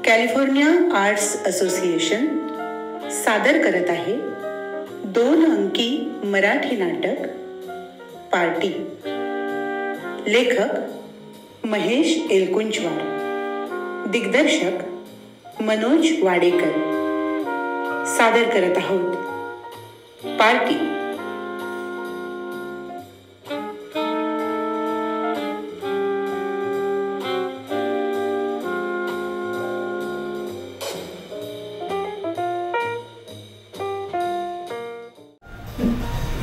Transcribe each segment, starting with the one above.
California arts association सादर करत आहे 2 अंकी मराठी नाटक पार्टी. लेखक महेश एलकुंचवार, दिग्दर्शक मनोज वाडेकर. सादर करत आहोत पार्टी.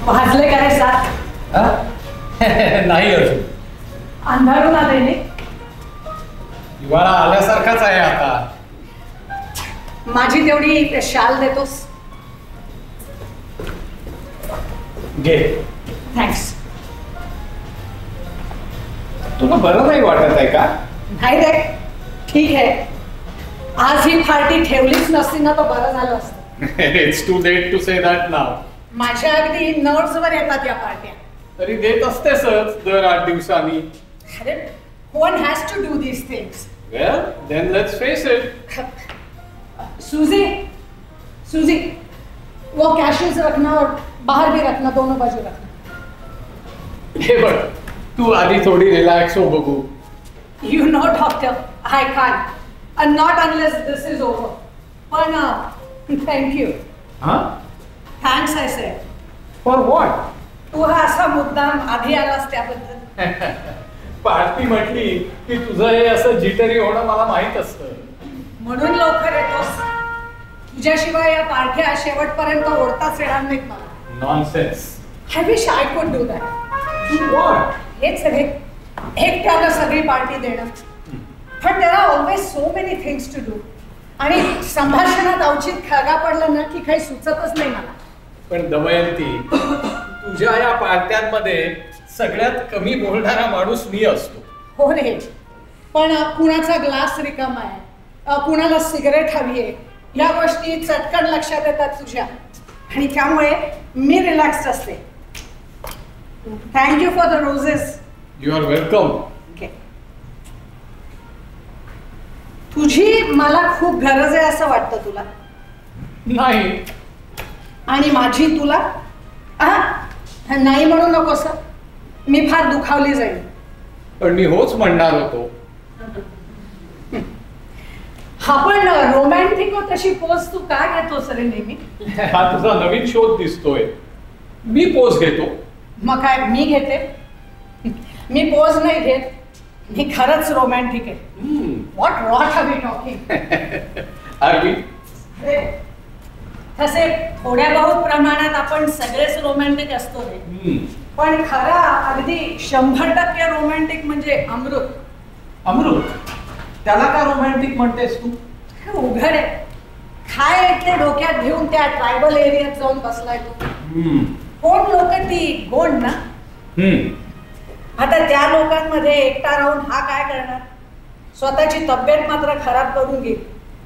वाजले काय 7? नाही अजून. अंधारून आले ने. हिवाळा आल्यासारखाच आहे आता. माझी तेवढी शाल देतोस? घे. थँक्स. तुला बरं नाही वाटत आहे का? नाही रे, ठीक आहे. आज ही पार्टी ठेवलीच नसती ना तर बरं झालं असतं. It's too late to say that now. माझ्या अगदी नर्व्सवर येतात या पार्ट्या. तरी देत असतेच दर 8 दिवसांनी. अरे, one has to do these things. Well, then let's face it. सूजी, वो कैशेस रखना और बाहर भी रखना, दोनों बाजू रखना. हे बघ, तू आधी थोडी रिलॅक्स हो बघू. You know, doctor, I can't. And not unless this is over. पण thank you. हा? Thanks, I said. For what? तू हा असा मुद्दाम आधी आलास त्याबद्दल. पार्टी म्हटली की तुझं हे असं जिटरी होणं मला माहित असतं. म्हणून लवकर येतोस. तुझ्याशिवाय या पार्ट्या शेवटपर्यंत ओढताच येणार नाहीत मला. Nonsense. I wish I could do that. What? हेच रे, एकट्याला सगळी पार्टी देणं. पण there are always so many things to do. आणि संभाषणात अवचित खळगा पडला ना की काही सुचतच नाही मला. पण दमयंती, तुझ्या या पार्ट्यांमध्ये सगळ्यात कमी बोलणारा माणूस मी असतो. हो रे, पण कुणाचा ग्लास रिकामा आहे, कुणाला सिगरेट हवी आहे, या गोष्टी चटकन लक्षात येतात तुझ्या. आणि त्यामुळे मी रिलॅक्स असते. Thank you for the roses. You are welcome. तुझी मला खूप गरज आहे असं वाटतं तुला? नाही. आणि माझी तुला? नाही म्हणू नकोस, मी फार दुखावली जाईल. पण मी होच म्हणणार होतो. हा, पण रोमॅन्टिक तशी पोज तू का घेतोस रे नेहमी? हा तुझा नवीन शोध दिसतोय. मी पोज घेतो. मग काय मी घेते? मी पोज नाही घेत, मी खरंच रोमॅन्टिक आहे. What rot are we talking? आरवी तसे थोड्या बहुत प्रमाणात आपण सगळेच रोमॅन्टिक असतो रे. पण खरा अगदी 100% रोमॅन्टिक म्हणजे अमृत. अमृत? त्याला का रोमॅन्टिक म्हणतेस तू? उघड आहे. काय ते डोक्यात घेऊन त्या ट्रायबल एरियात जाऊन बसलाय तो. कोण लोक ती गोंड ना? आता त्या लोकांमध्ये एकटा राहून हा काय करणार? स्वतःची तब्येत मात्र खराब करून घेईल.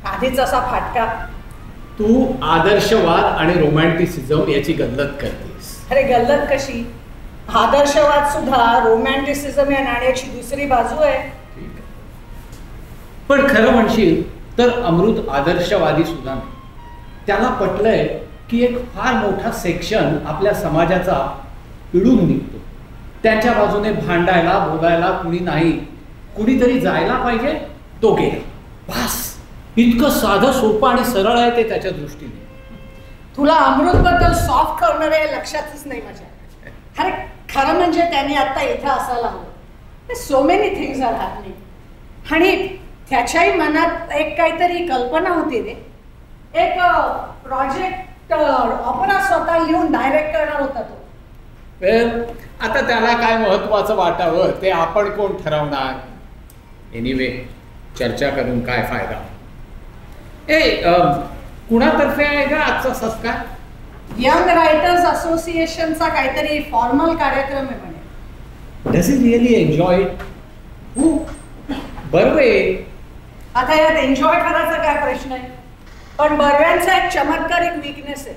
आधीच असा फाटका. तू आदर्शवाद आणि रोमॅन्टिसिझम याची गल्लत करतेस. अरे गल्लत कशी? आदर्शवाद सुद्धा रोमॅन्टिसिझम या नाण्याची दुसरी बाजू आहे. पण खरं म्हणशील तर अमृत आदर्शवादी सुद्धा नाही. त्याला पटलंय की एक फार मोठा सेक्शन आपल्या समाजाचा पिळून निघतो. त्यांच्या बाजूने भांडायला बोलायला कुणी नाही. कुणीतरी जायला पाहिजे, तो गेला. बस, इतकं साधं सोपं आणि सरळ आहे ते त्याच्या दृष्टीने. तुला अमृत बद्दल सॉफ्ट करणारे लक्षातच नाही माझ्या. अरे खरं म्हणजे त्याने आता इथं असायला हवं. So many things are happening. आणि त्याच्याही मनात एक काहीतरी कल्पना होती रे. एक प्रोजेक्ट ऑपरा स्वतः लिहून डायरेक्ट करणार होता तो. आता त्याला काय महत्वाचं वाटावं ते आपण कोण ठरवणार? एनिवे, चर्चा करून काय फायदा? कुणातर्फे आहे का आजचा संस्कार? यंग रायटर्स असोसिएशनचा काहीतरी फॉर्मल कार्यक्रम आहे म्हणे. Does he really enjoy it? Barve. आता यात एन्जॉय करायचा काय प्रश्न आहे? पण बर्व्यांचा एक चमत्कारिक वीकनेस आहे.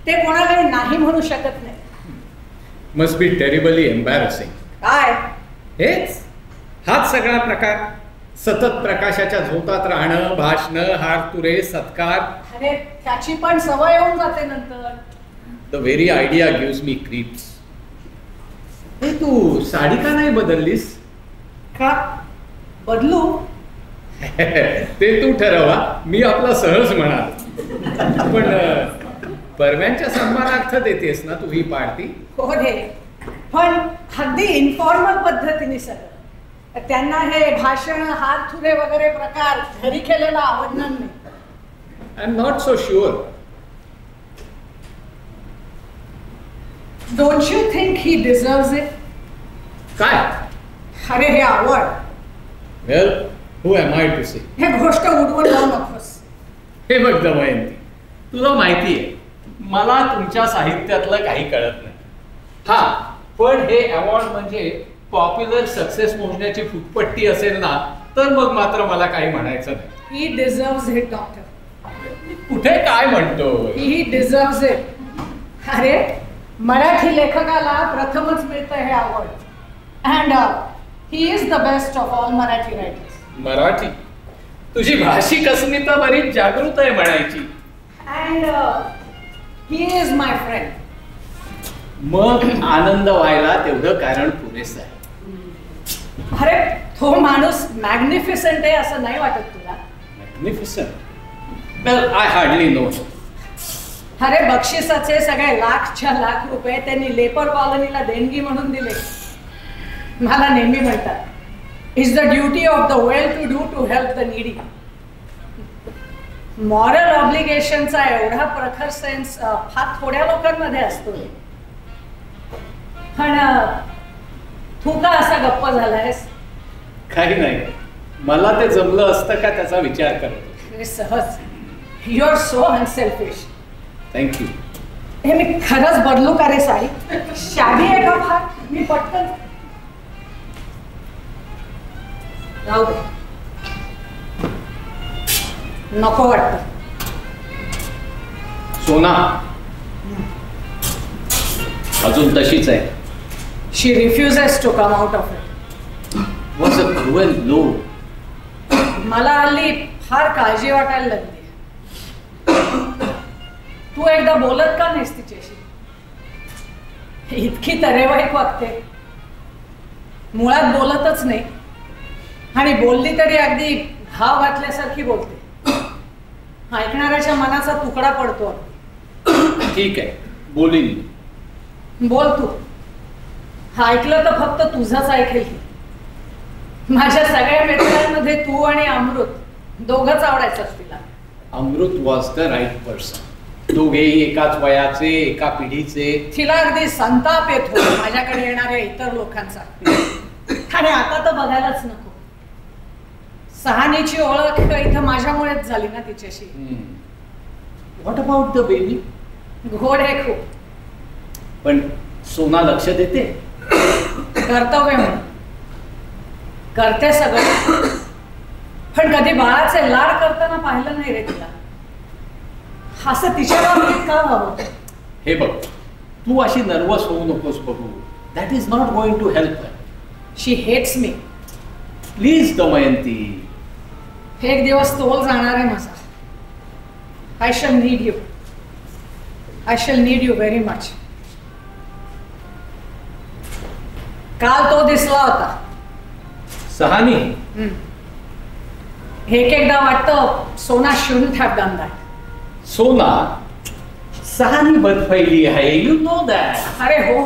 ते कोणालाही नाही म्हणू शकत नाही. Must be terribly embarrassing. काय? हेच हाच सगळा प्रकार. सतत प्रकाशाच्या झोतात राहणं, भाषणं, हारतुरे, सत्कार. अरे त्याची पण सवय येऊन जाते नंतर. The very idea gives me creeps. तू साडी का नाही बदललीस? का बदलू? ते तू ठरवा, मी आपला सहज म्हणाल. पण परव्यांच्या सन्मानार्थ देतेस ना तू ही पार्टी? हो रे, पण अगदी इन्फॉर्मल पद्धतीने सगळं. त्यांना हे भाषण, हातथुरे वगैरे प्रकार घरी केलेला आवडणार नाही. I am not so sure. Don't you think he deserves it? काय? अरे हे आवड. वेल, हू एम आय टू से? हे गोष्ट उडवून लावू नकोस. हे बघ दमयंती, तुला माहिती आहे मला तुमच्या साहित्यातलं काही कळत नाही. हा, पण हे अवॉर्ड म्हणजे पॉप्युलर सक्सेस मोजण्याची फुटपट्टी असेल ना, तर मग मात्र मला काही म्हणायचं नाही. ही डिझर्व्स इट डॉक्टर. कुठे काय म्हणतो? ही डिझर्व्स इट. अरे मराठी लेखकाला प्रथमच मिळतं हे award. And he is the best of all Marathi writers. Marathi? तुझी भाषिक अस्मिता बरीच जागृत आहे म्हणायची. And he is my friend. मग आनंद व्हायला तेवढं कारण पुरेसं आहे. अरे तो माणूस मॅग्निफिसंट आहे असं नाही वाटत तुला? Magnificent? Well, I hardly know. अरे बक्षिसाचे सगळे लाखच्या लाख रुपये त्यांनी लेपर कॉलनीला देणगी म्हणून दिले. मला नेहमी म्हणतात, it's the duty of the well to do to help the needy. Moral ऑब्लिगेशनचा एवढा प्रखर सेन्स फार थोड्या लोकांमध्ये असतो. पण तू का असा गप्प झालायस? काही नाही, मला ते जमलं असतं का त्याचा विचार करतो. सहज. You are so unselfish. Thank you. हे मी खरंच बदलू का रे साई? शादी आहे का फार? मी पटकन राहू दे. नको वाटत. सोना अजून तशीच आहे. She refuses to come out of it. Was a cruel blow. मला हल्ली फार काळजी वाटायला लागली. तू एकदा बोलत का नाहीस तिच्याशी? इतकी तरेवाईक वागते, मुळात बोलतच नाही, आणि बोलली तरी अगदी घाव घातल्यासारखी बोलते. ऐकणाऱ्याच्या मनाचा तुकडा पडतो. ठीक आहे, बोलीन. बोल तू. ऐकलं तर फक्त तुझंच ऐकेल. माझ्या सगळ्या मित्रांमध्ये तू आणि अमृत दोघंच आवडायचं तिला. अमृत वॉज द राईट पर्सन. दोघेही एकाच वयाचे, एका पिढीचे. तिला अगदी संताप येतो माझ्याकडे येणाऱ्या इतर लोकांचा. आणि आता तर बघायलाच नको. सहानीची ओळख इथं माझ्यामुळेच झाली ना तिच्याशी. What about the baby? घोड आहे खूप. पण सोना लक्ष देते? कर्तव्य म्हणून करते सगळं. पण कधी बाळाचे लाड करताना पाहिलं नाही रे तिला. असं तिच्या बाबतीत का हवं? हे बघ, तू अशी नर्वस होऊ नकोस बघू. That is not going to help. She hates me. Please Damayanti. एक दिवस तोल जाणार आहे माझा. I shall need you. I shall need you very much. काल तो दिसला होता. सहानी? एकदा वाटतं सोना shouldn't have done that. सोना? सहानी बदफैली आहे, यू नो दॅट. अरे हो,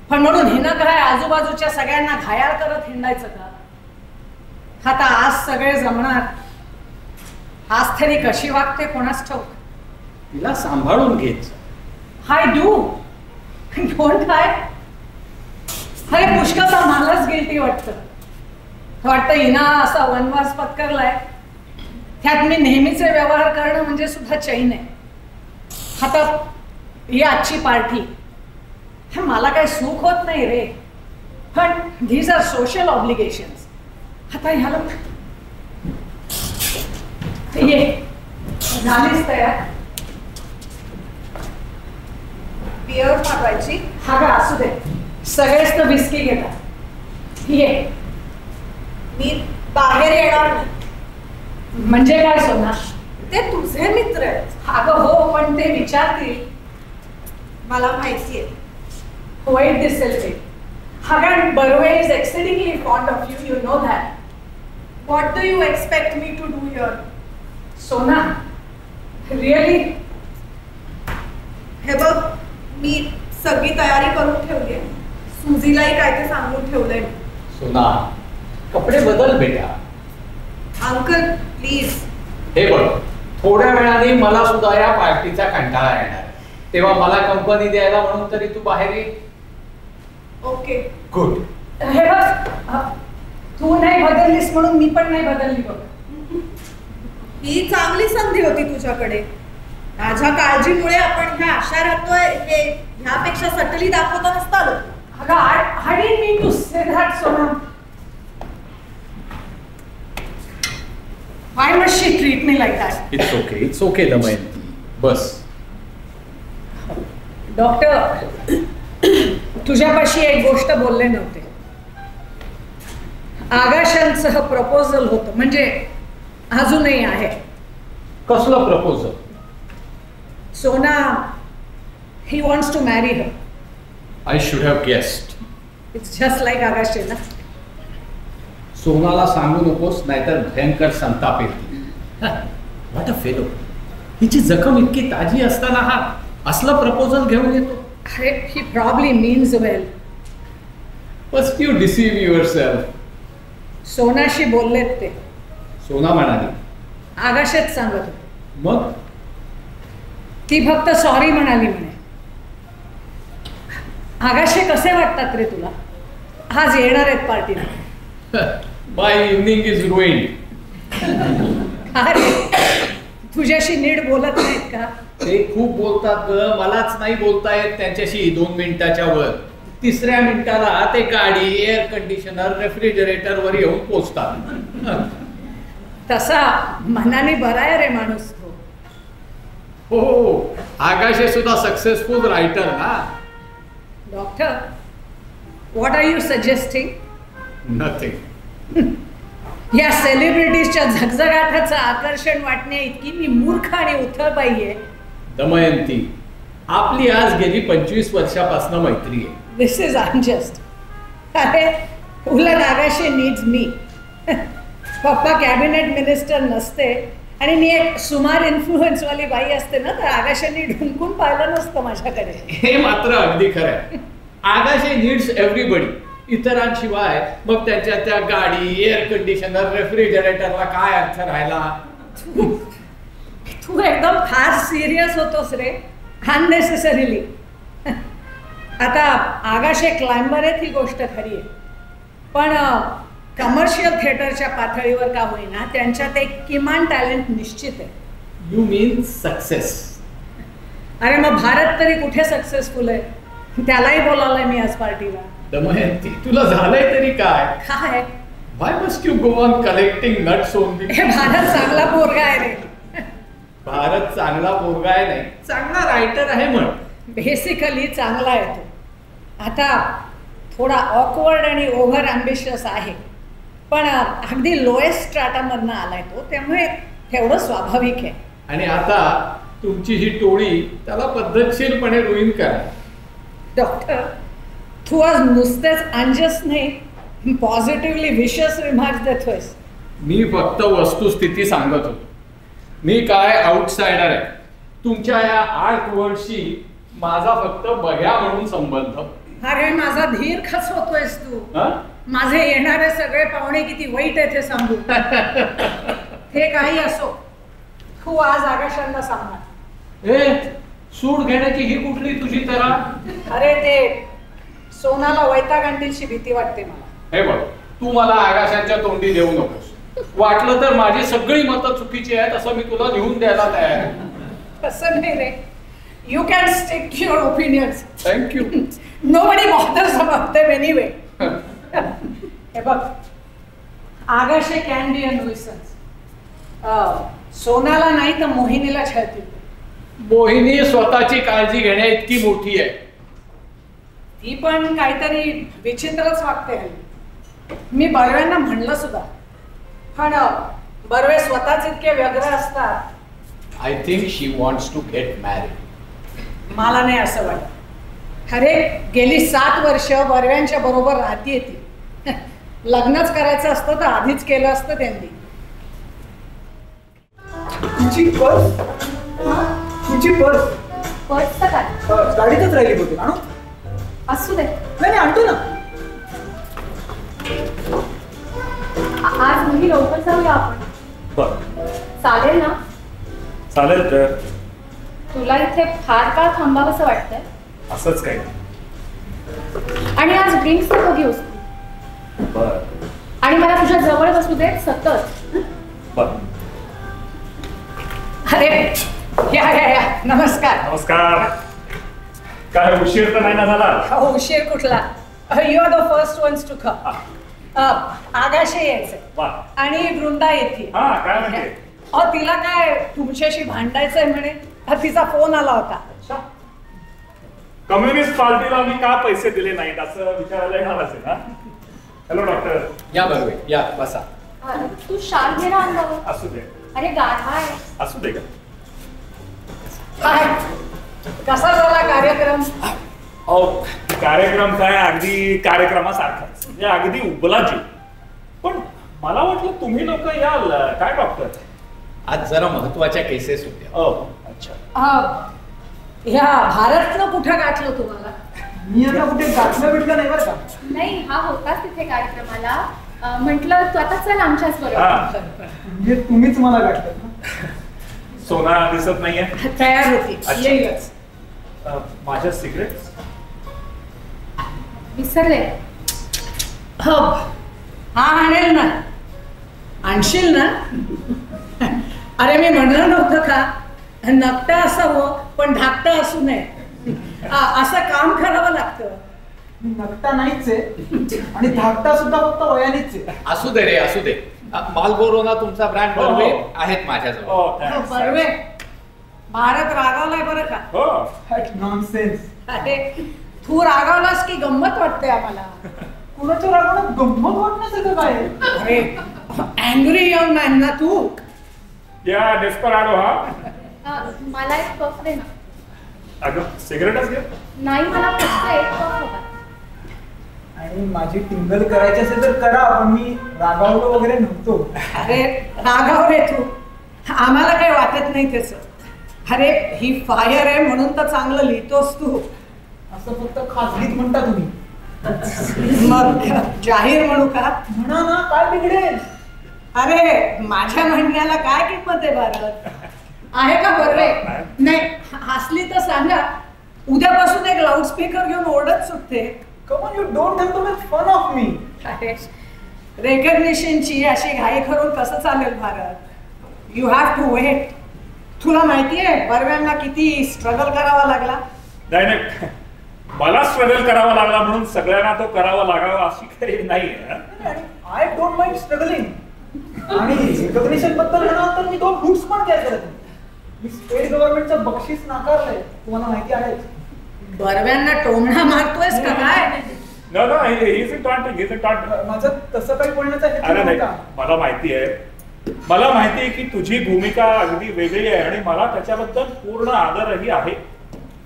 पण म्हणून हिनं काय आजूबाजूच्या सगळ्यांना घायाळ करत हिंडायचं का? आता आज सगळे जमणार. आज तरी कशी वागते कोणास ठाऊक. तिला सांभाळून घेत. हाय डू. कोण काय? अरे पुष्कळचा मलाच गिल्टी वाटतं हिना असा वनवास पत्करलाय. त्यात मी नेहमीचे व्यवहार करणं म्हणजे सुद्धा चैन आहे. आता ही आजची पार्टी, हे मला काही सुख होत नाही रे. पण धीज आर सोशल ऑब्लिगेशन्स. आता ह्याला ये झालीच तयार. बियर मागवायची? हा का, असू दे. सगळेच तर बिस्की घेतात. ये. मी बाहेर येणार नाही. म्हणजे काय सोना? ते तुझे मित्र आहेत. अगं हो, पण ते विचारतील. मला माहितीये वाईट दिसेल ते. अगं Barve is exceedingly fond of you, you know that. What do you expect me to do here? Sona really? हे बघ, मी सगळी तयारी करून ठेवली. सुजीलाही काय ते सांगून ठेवलंय. सोना कपडे बदल बेटा. Uncle please. हे बघ, थोड्या वेळाने मला सुद्धा या पार्टीचा कंटाळा येणार, तेव्हा मला कंपनी द्यायला म्हणून तरी तू बाहेर ये. Okay good. हे बघ, तू नाही बदललीस म्हणून मी पण नाही बदलली बघ. ही चांगली संधी होती तुझ्याकडे. माझ्या काळजीमुळे आपण ह्या आशा राहतोय हे ह्यापेक्षा सटली दाखवता नसता आलं. अगं I didn't mean to say that, Sona. Why must she treat me like that? It's okay Damayanti. बस. डॉक्टर, तुझ्यापाशी एक गोष्ट बोलले नव्हते. आगाशांसह प्रपोजल होतं, म्हणजे अजूनही आहे. कसलं प्रपोजल? सोना, he wants to marry her. I should have guessed. It's just like Agashe ना. सोनाला सांगू नकोस, नाहीतर भयंकर संताप येईल. What a fellow. हिची जखम इतकी ताजी असताना हा असला प्रपोजल घेऊन येतो. अरे, he probably means well. First you deceive yourself. सोनाशी बोललेत ते. सोना म्हणाली. आगाशेच सांगत होते. मग ती फक्त सॉरी म्हणाली म्हणे. आगाशे कसे वाटतात रे तुला? आज येणार आहेत पार्टीला. माय इव्हनिंग इज रुइंड. अरे, तुझ्याशी नीट बोलत नाहीत का? ते खूप बोलतात ग, मलाच नाही बोलता येत त्यांच्याशी 2 मिनिटाच्या वर. 3ऱ्या मिनिटाला ते गाडी, एअर कंडिशनर, रेफ्रिजरेटर वर येऊन पोचतात. तसा मनाने बरा आहे रे माणूस तो. हो, आगाशे सुद्धा सक्सेसफुल रायटर ना. Doctor, what are you suggesting? Nothing. या सेलिब्रिटीजच्या झगझगाटाचं आकर्षण वाटण्या इतकी मी मूर्ख आणि उथळबाई आहे. दमयंती, आपली आज गेली 25 वर्षापासून मैत्री आहे. दिस इज अनजस्ट. अरे, उलट आगाशे नीड्स मी. पप्पा कॅबिनेट मिनिस्टर नसते आणि मी एक सुमार इन्फ्लुएन्स वाली बाई असते ना, तर आगाशांनी ढुंकून पाहिलं नसतं माझ्याकडे. हे मात्र अगदी खरं आहे. Agashe needs everybody. इतरांशिवाय मग त्यांच्या त्या गाडी, एअर कंडिशनर, रेफ्रिजरेटरला काय अर्थ राहिला? तू एकदम फार सिरियस होतोस रे, अननेसेसरीली. आता आगाशे क्लाइंबर आहेत ही गोष्ट खरी आहे, पण कमर्शियल थिएटरच्या पातळीवर का होईना त्यांच्यात एक किमान टॅलेंट निश्चित आहे. You mean success? अरे मग भारत तरी कुठे सक्सेसफुल आहे? त्यालाही बोलावलंय मी आज पार्टीला. दमयंती, तुला झालंय तरी काय? काय? Why must you go on collecting nuts only? हे भारत चांगला पोरगा आहे रे. भारत चांगला पोरगा आहे नाही, चांगला रायटर आहे म्हण. बेसिकली चांगला आहे तो. आता थोडा ऑकवर्ड आणि ओव्हर ॲम्बिशियस आहे, पण अगदी लोएस्ट स्ट्रॅटामधनं आलाय तो, त्यामुळे तेवढं स्वाभाविक आहे. आणि आता तुमची ही टोळी त्याला पद्धतशीरपणे रुईन करा. डॉक्टर, तू आज नुसतेच अंजस नाही, पॉझिटिव्हली विशियस रिमार्क्स देतोयस. मी फक्त वस्तुस्थिती सांगत होतो. मी काय आउटसायडर आहे. तुमच्या या आर्ट वर्ल्डशी माझा फक्त बघ्या म्हणून संबंध. अरे, माझा धीर खचवतोयस तू. माझे येणारे सगळे पाहुणे किती वाईट आहेत हे सांगू. हे काही असो, तू आज आकाशांना सांगणार. ए, सूड घेण्याची ही कुठली तुझी तरा? अरे, ते सोनाला वैताग आणण्याची भीती वाटते मला. हे बघ, तू मला आकाशाच्या तोंडी देऊ नकोस. वाटलं तर माझी सगळी मतं चुकीची आहेत असं मी तुला लिहून द्यायला तयार आहे. तसं नाही रे. You can stick to your opinions. Thank you. Nobody bothers about them anyway. हे बघ, Agashe can be a nuisance. सोनाला नाही तर मोहिनीला छळतील. मोहिनी स्वतःची काळजी घेण्या इतकी मोठी आहे. ती पण काहीतरी विचित्रच वागते हल्ली. मी बर्व्यांना म्हणलं सुद्धा, पण बर्वे स्वतःच इतके व्यग्र असतात. I think she wants to get married. मला नाही असं वाटत. अरे गेली 7 वर्ष बर्व्यांच्या बरोबर राहतीये ती. लग्नच करायचं असतं तर आधीच केलं असतं त्यांनी. तुझी पर्स? तुझी पर्स पर्सचं काय? गाडीतच राहिली होती आणू? असू दे. नाही आणतो ना. आज मुली लवकर जाऊया आपण. बर चालेल ना? चालेल तर. तुला इथे फार काळ थांबावंसं वाटतंय? असंच काही. आणि आज ड्रिंक्स नको घेऊस तू. बर आणि मला तुझ्या जवळ बसू दे सतत. बर. अरे या या या, नमस्कार. नमस्कार. काय उशीर तर नाही ना झाला? उशीर कुठला? You are the first ones to come. Agashe यायचंय वा. आणि वृंदा येते. हा काय म्हणते? तिला काय तुमच्याशी भांडायचंय म्हणे. तिचा फोन आला होता. कम्युनिस्ट पार्टीला मी का पैसे दिले नाहीत असं विचारायला येणार असेल ना? Hello doctor. या बर्वे या बसा. तू शाल घे ना अंगावर. असू दे. अरे गाढा आहे. असू दे का? काय कसा झाला कार्यक्रम? कार्यक्रम काय अगदी कार्यक्रमासारखाच म्हणजे अगदी उबला जीव. पण मला वाटलं तुम्ही लोक याल. काय डॉक्टर? आज जरा महत्वाच्या केसेस होत्या. अच्छा. ह्या भारतनं कुठं गाठलं तुम्हाला? मी आता कुठे गाठलं बिटलं नाही बरं का. नाही हा होताच तिथे कार्यक्रमाला. म्हटलं तू आता चल आमच्याच बरोबर. म्हणजे तुम्हीच मला गाठलं ना. सोना दिसत नाहीये. तयार होती अच्छा. येईलच. माझ्या सिगरेट विसरले. हा आणेल ना. आणशील ना? अरे मी म्हणलं नव्हतं का नकटा असावं पण धाकटं असू नये. असं काम करावं लागतं. नकटा नाहीच आहे आणि धाकटा सुद्धा फक्त वयानेच आहे. असू दे रे असू दे. मालबोरोना तुमचा ब्रँड हो, हो. बर्वे आहेत माझ्याजवळ. बर्वे भारत रागावलाय बरं का. हो. नॉनसेन्स. अरे तू रागावलास की गंमत वाटते आम्हाला. कुणाच्या रागाला गंमत वाटण्यासारखं काय आहे? अरे अँग्री यंग मॅन ना तू. या डेस्पराडो. हा मला एक पफ दे ना. अगं सिगरेटच घे. नाही मला फक्त एक पफ हवा. आणि माझी टिंगल करायची असेल तर करा पण मी रागावलो वगैरे नव्हतो. अरे रागाव रे तू. आम्हाला काही वाटत नाही त्याच. अरे ही फायर आहे म्हणून तर चांगलं लिहितोस तू. असं फक्त खाजगीत म्हणता तुम्ही. मग जाहीर म्हणू का? म्हणा ना काय बिघडेल. अरे माझ्या म्हणण्याला काय किंमत आहे भारत? आहे का बर्वे? नाही हसली तर सांगा. उद्यापासून एक लाऊडस्पीकर घेऊन ओरडत सुटते. Come on you don't have to make fun of me. रेकग्निशनची अशी घाई करून कसं चालेल Bharat? You have to wait. तुला माहितीये बर्व्यांना किती स्ट्रगल करावा लागला? नाही नाही मला स्ट्रगल करावा लागला म्हणून सगळ्यांना तो करावा लागावा अशी काही नाही. I don't mind struggling. आणि रिकॉग्निशन बद्दल म्हणाल तर मी 2 बुक्स पण केले करत. मी स्टेट गव्हर्नमेंटचं बक्षीस नाकारलंय. तुम्हाला माहिती आहे. बर्व्यांना टोमणा मारतोयस का काय? No, no, he's a taunting, he's a taunting. माझं तसं काही बोलण्याचा अरे हेतू नाही, नव्हता. मला माहिती आहे. मला माहिती आहे की तुझी भूमिका अगदी वेगळी आहे आणि मला त्याच्याबद्दल पूर्ण आदरही आहे.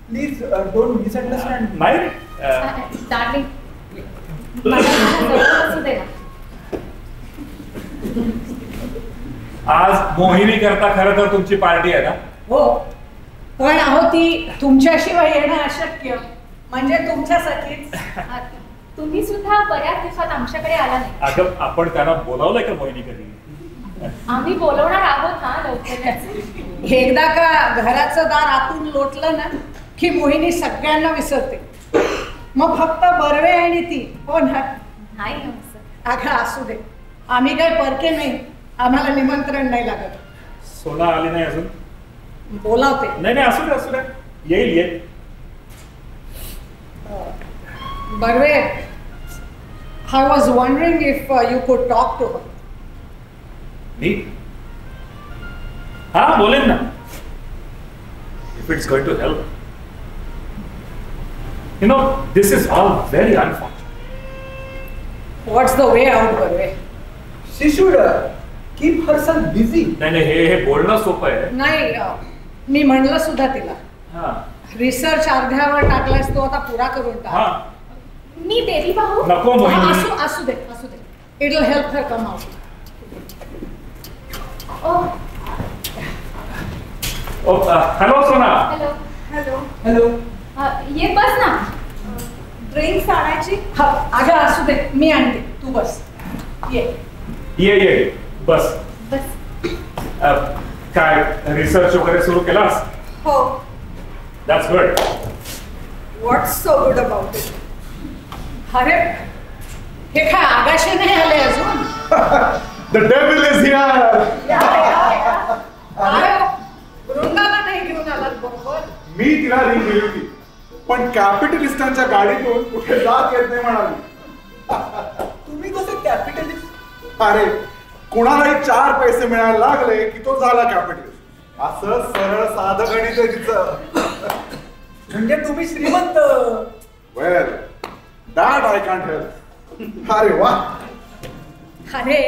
Please don't misunderstand. नाही डार्लिंग मला जवळ बसू दे ना. आज मोहिनी करता खरं तर तुमची पार्टी आहे ना? हो पण अहो ती तुमच्याशिवाय येणं अशक्य. म्हणजे तुमच्यासाठीच. तुम्ही सुद्धा बऱ्याच दिवसात आमच्याकडे आला नाही. अगं आपण त्यांना बोलावलंय का मोहिनी कधी? आम्ही बोलवणार आहोत ना लवकरच. एकदा का घराचं दार आतून लोटलं ना की मोहिनी सगळ्यांना विसरते. मग फक्त बर्वे आणि ती. हो ना? नाही असं. अगं असू दे. आम्ही काय परके नाही. आम्हाला निमंत्रण नाही लागत. सोना आली नाही अजून? बोलावते. नाही नाही असू दे असू दे. येईल येईल. Barve I was wondering if you could talk to her. मी? हा बोलेन ना. If it's going to help. You know, this is all very unfortunate. What's the way out, Barve? She should keep herself busy. नाही हे बोलणं सोपं आहे. नाही मी म्हणलं सुद्धा तिला हा रिसर्च अर्ध्यावर टाकलास तो आता पुरा करून हा टाक. मी बेबी पाहू? नको मोहिनी. असू दे it will help her come out. Hello Sona. Hello. Hello. Hello. ये बस ना. ड्रिंक्स आणायची? अगं असू दे मी आणते तू बस. ये बस. बस. काय रिसर्च वगैरे सुरू केलास? हो. That's good. What's so good about it? अरे हे काय आगाशी नाही आले अजून. The devil is here. वृंदाला नाही घेऊन आलात बरोबर. मी तिला रिंग दिली होती पण कॅपिटलिस्टांच्या गाडीतून कुठे जात येत नाही म्हणाली. तुम्ही कसे कॅपिटलिस्ट? अरे कुणालाही 4 पैसे मिळायला लागले की तो झाला कॅपिटलिस्ट. असं सरळ साधं गणित आहे तिचं. म्हणजे तुम्ही श्रीमंत. वेल दॅट आय कांट हेल्प. अरे वा. अरे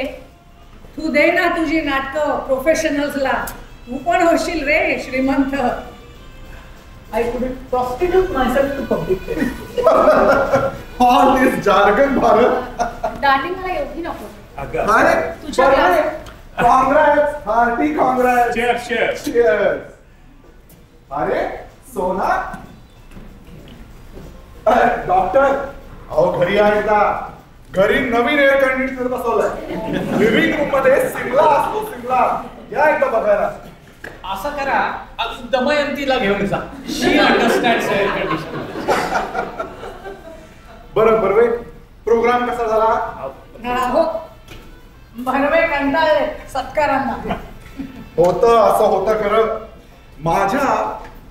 तू दे ना तुझी नाटकं प्रोफेशनल्सला. तू पण होशील रे श्रीमंत. I couldn't prostitute myself to public place. All this jargon Bharat. दांडी मला एवढी नको. अरे तुझ्या Congress hearty Congress. Cheers. Cheers. अरे सोना. डॉक्टर अहो घरी आहे का? घरी नवीन एअर कंडिशनर बसवलाय. लिव्हिंग रूम मध्ये सिमला असतो सिमला. या एकदा बघायला. असं करा दमयंतीला घेऊन जा. शी अंडरस्टँड्स एअर कंडिशन. बरं प्रोग्राम कसा झाला? हो भरवे कंटाळले सत्कारांना. असं होतं खरं. माझ्या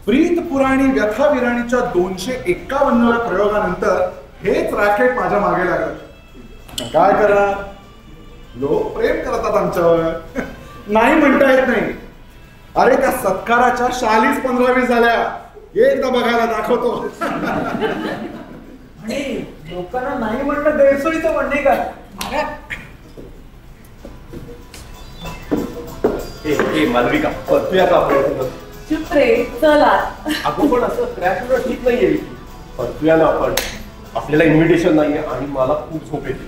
प्रीत पुराणी व्यथा विराणीच्या 251व्या प्रयोगानंतर हेच रॅकेट माझ्या मागे लागलं. काय करा लोक प्रेम करतात आमच्यावर. नाही म्हणता येत नाही. अरे त्या सत्काराच्या 40-15 झाल्या. एकदा बघायला दाखवतो. आणि लोकांना नाही म्हणणं गैरसोयीचं म्हणणे का? मालविका परतूया का आपण? चुप रे चला. आपण पण असं क्रॅश होणं ठीक नाहीये. परतूया ना आपण. आपल्याला इन्व्हिटेशन नाहीये आणि मला खूप झोप येते.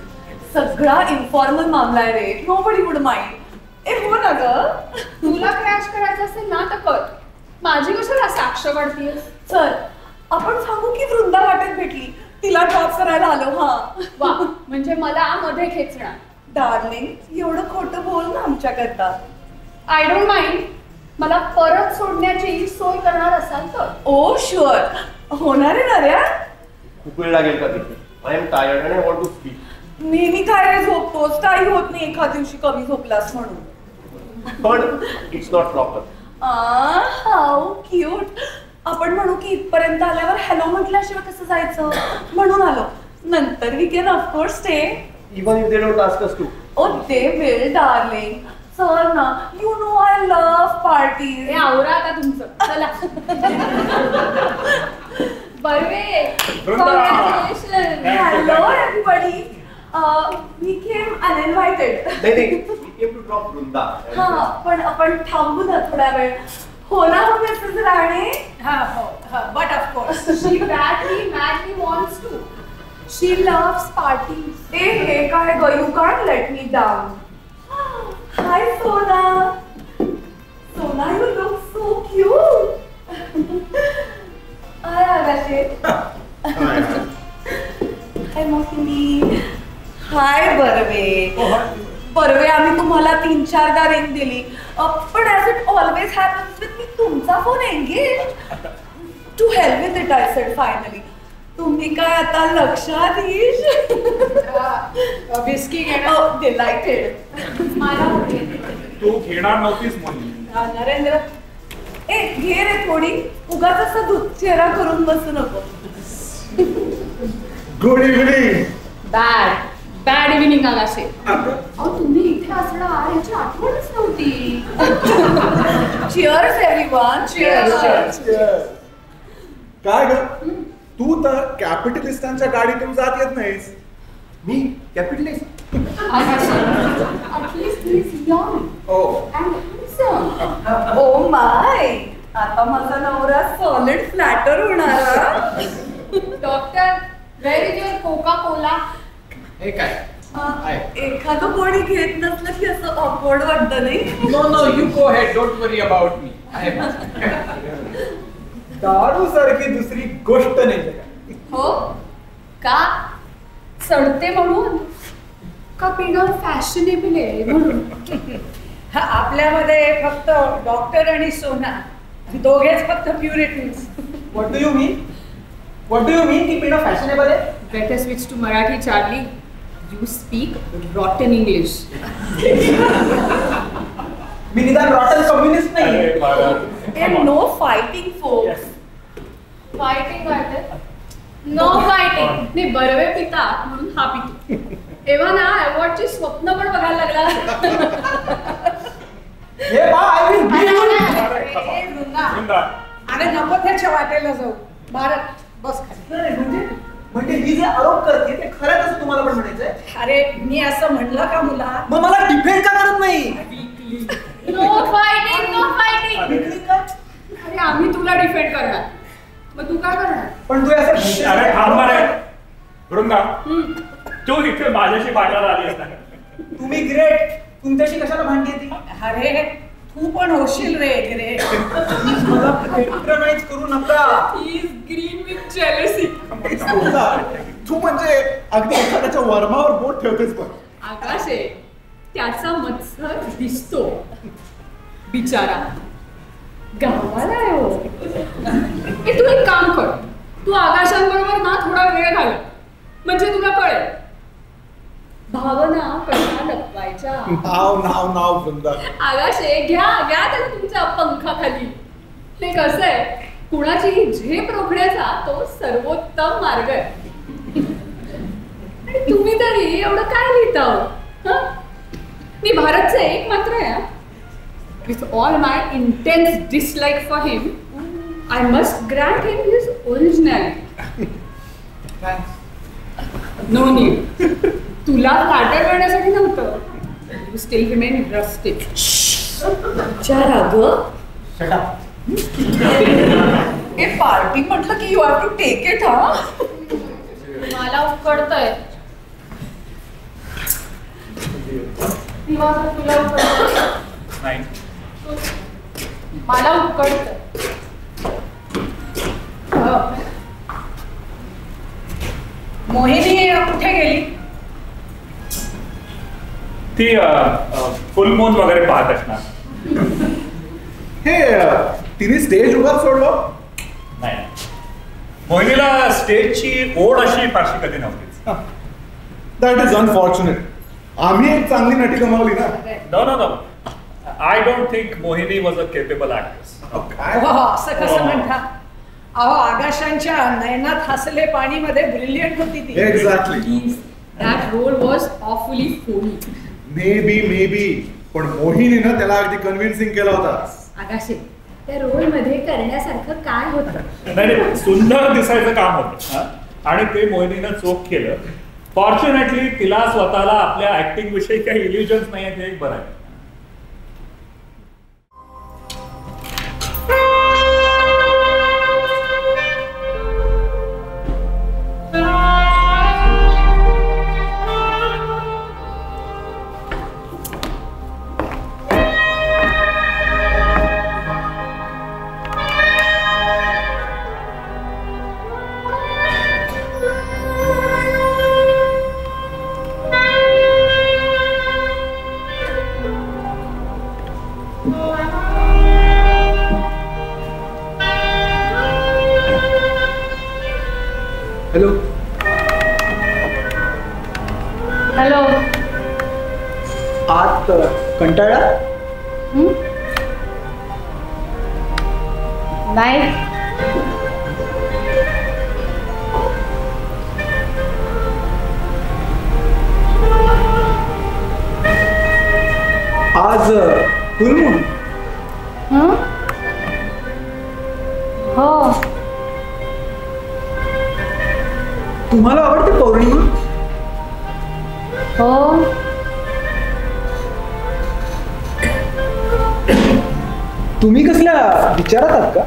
सगळा इन्फॉर्मल मामला आहे रे. Nobody would mind. ए हो ना ग. तुला क्रॅश करायचं असेल ना तर कर. माझी कशाला साक्ष काढतीये? चल आपण सांगू की वृंदा वाटेत भेटली. तिला ड्रॉप करायला आलो. हा वा म्हणजे मला मध्ये खेचणार. डार्लिंग एवढं खोटं बोल ना आमच्याकरता. I don't mind. मला परत सोडण्याची सोय करणार असाल तर. ओ शुअर होणार आहे ना रे. खूप वेळ लागेल का तिथे? I am tired and I want to sleep. नेहमी काय रे झोपतोस? काही होत नाही एखाद दिवशी कमी झोपलास म्हणून. पण it's not proper. How cute. आपण म्हणू की इथपर्यंत आल्यावर हॅलो म्हटल्याशिवाय कसं जायचं म्हणून आलो. नंतर we can of course stay. Even if they don't ask us to. Oh they will darling. चल ना. You know I love parties. हे आवरा आता तुमचं. चला. Barve congratulation. Hello everybody. We came uninvited. नाही we came to drop Vrinda. हा पण आपण थांबू ना थोडा वेळ. हो ना हो Mrs Rane. But of course she madly wants to. She loves parties. ए हे काय ग. You can't let me down. Hi Sona. Sona you look so cute. Hi Agashe. Hi Mohini. Hi Barve. Barve आम्ही तुम्हाला 3-4दा रिंग दिली पण as it always happens with me तुमचा phone engaged. To help with it I said finally. तुम्ही काय आता लक्षाधीश. बिस्की घेणं. डिलाइटेड. मला तू घेणार नव्हतीस म्हणून. नरेंद्र ए घे रे थोडी. उगाच असं दूध चेहरा करून बसू नको. Good evening. Bad evening Agashe. अहो तुम्ही इथे असणार याची आठवणच नव्हती. Cheers everyone. चिअर्स. काय ग तू तर कॅपिटलिस्टांच्या गाडीतून जात येत नाहीस. मी capitalist? At least he is young and handsome. Oh my, आता माझा नवरा सॉलिड फ्लॅटर होणार. Doctor, where is your Coca-Cola? हे काय एखादं कोणी घेत नसलं की असं ऑकवर्ड वाटतं नाही. No you go ahead, don't worry about me. दारू सारखी दुसरी गोष्ट नाही जगात. हो का? सडते म्हणून का पिणं फॅशनेबल आहे म्हणून? आपल्यामध्ये फक्त डॉक्टर आणि सोना दोघेच फक्त purities. What do you mean? What do you mean की पिणं फॅशनेबल आहे? Better switch to Marathi, Charlie. You speak rotten English. मी निदान रॉटन कम्युनिस्ट नाही. No fighting folks. फायटिंग वाटत? No fighting. नाही, बर्वे पिता म्हणून हा पितो. एव्हा ना अवॉर्डची स्वप्न पण बघायला लागला. हे बा, आय विल बी अरे नको त्याच्या वाटेला जाऊ. भारत बस खाली. म्हणजे ही जे आरोप करते ते खरं असं तुम्हाला पण म्हणायचंय? अरे मी असं म्हणलं का मुला? मग मला डिफेंड का करत नाही? No fighting, no fighting. अरे आम्ही तुला डिफेंड करणार, मग तू काय करणार? पण तू असं अरे थांब रे वृंदा, तू इथे माझ्याशी भांडायला आली असता. तुम्ही ग्रेट, तुमच्याशी कशाला भांडली ती? अरे तू पण होशील रे रे. मला पेट्रोनाइज करू नका. He is green with jealousy. तू म्हणजे अगदी एखाद्याच्या वर्मावर बोट ठेवतेस पण. आकाश आहे, त्याचा मत्सर दिसतो बिचारा. गावाला आहे हो. तू एक काम कर, तू आकाशांबरोबर ना थोडा वेळ घाल, म्हणजे तुला कळेल भावना कशा लपवायच्या. नाव वृंदा. आकाशे घ्या घ्या त्याला तुमच्या पंखाखाली. ते कसं आहे, कुणाचीही झेप रोखण्याचा तो सर्वोत्तम मार्ग आहे. आणि तुम्ही तरी एवढं काय लिहिता हो? मी भारतचं एक मात्र आहे. With all my intense dislike for him, I must grant him his originality. No need. तुला फ्लॅटर करण्यासाठी नव्हतं. You still remain rustic. विचार अगं. Shut up. हे पार्टी म्हटलं की you have to take it. हा, मला उकडतंय. तुला उकडतंय? नाही, मला उकडतंय. मोहिनी कुठे गेली? ती फुल मून वगैरे पाहत असणार. हे तिने स्टेज उभा सोडलं? नाही, मोहिनीला स्टेजची ओढ अशी फारशी कधी नव्हतीच. That is unfortunate. आम्ही एक चांगली नटी कमावली ना. No no no, I don't think Mohini was a capable actress. असं कसं म्हणता? अहो आकाशांच्या नयनात हसले पाणी मध्ये ब्रिलियंट होती ती. Exactly. That role was awfully phony. May be पण मोहिनीनं त्याला अगदी कन्व्हिन्सिंग केला होता. आकाशे, त्या रोल मध्ये करण्यासारखं काय होतं? नाही, सुंदर दिसायचं काम होतं आणि ते मोहिनीनं चोख केलं. फॉर्च्युनेटली तिला स्वतःला आपल्या ऍक्टिंग विषयी काही इल्युजन्स नाही आहेत, हे एक बरं आहे. हॅलो. हॅलो. आत कंटाळा? नाही. आज फुल मून? हो. तुम्हाला आवडते पौर्णिमा? हो. तुम्ही कसल्या विचारात आहात का?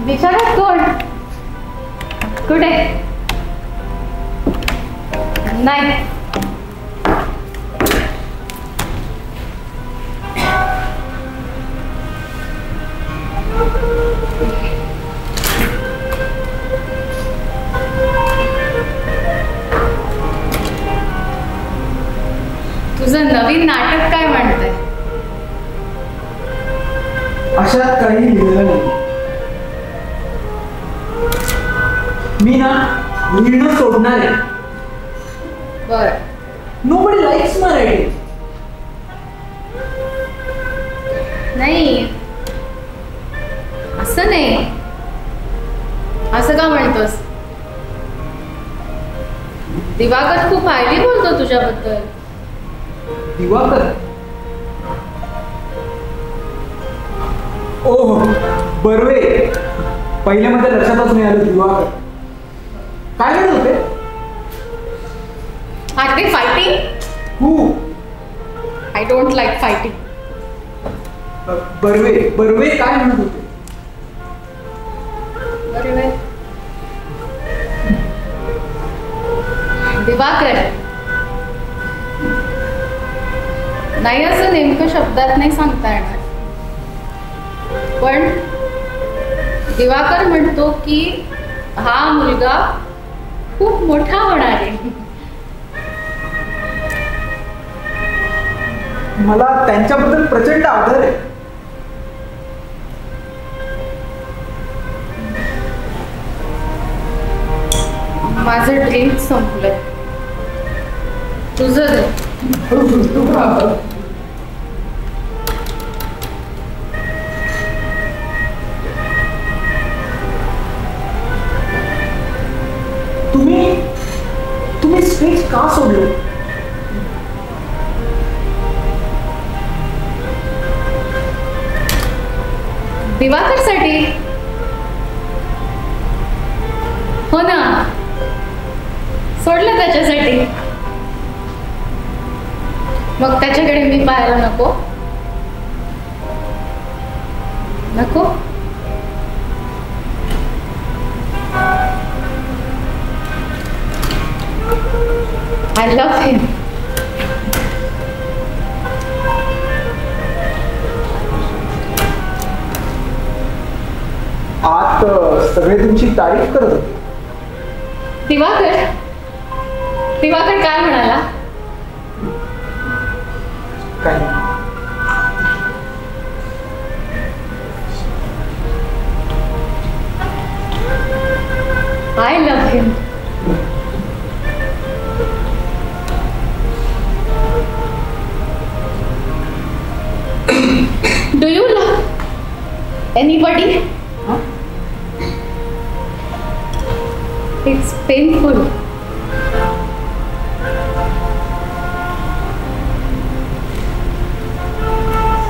विचारात कोण? कुठे? नाही. तुझं नवीन नाटक काय म्हणतंय? अशात काही लिहिलं नाही. मी ना लिहिणं सोडणार आहे. बर. नोबडी लाईक्स माय रायटिंग. नाही, असं नाही. असं का म्हणतोस? दिवाकर खूप हायली बोलतो तुझ्याबद्दल. दिवाकर? ओह बर्वे, पहिल्या मध्ये लक्षातच नाही आलं दिवाकर. काय म्हणत होते? Are they fighting? Who? I don't like fighting. Barve काय म्हणत होते? बरोबर. दिवाकर, नाही असं नेमकं शब्दात नाही सांगता येणार, पण दिवाकर म्हणतो की हा मुलगा खूप मोठा होणार आहे. मला त्यांच्याबद्दल प्रचंड आदर आहे. माझं ड्रिंक संपलंय. तुझं दे. तुम्ही स्टेज का सोडलं? दिवाकरसाठी. हो ना, सोडलं त्याच्यासाठी. मग त्याच्याकडे मी पाहायला नको? नको? I love him. आत सगळे तुमची तारीफ करत होते. दिवाकर काय म्हणाला? काय? I love him. Do you love anybody? Huh? It's painful.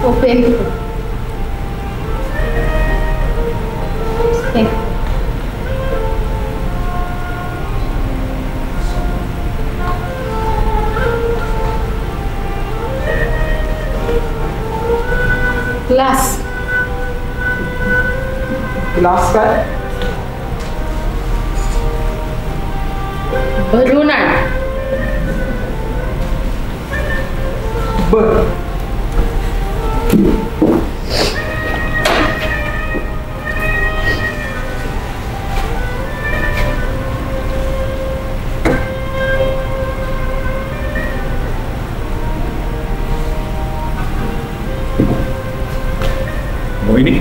So painful. It's painful. Glass. Glass काय? भरून आण. बर. मोहिनी,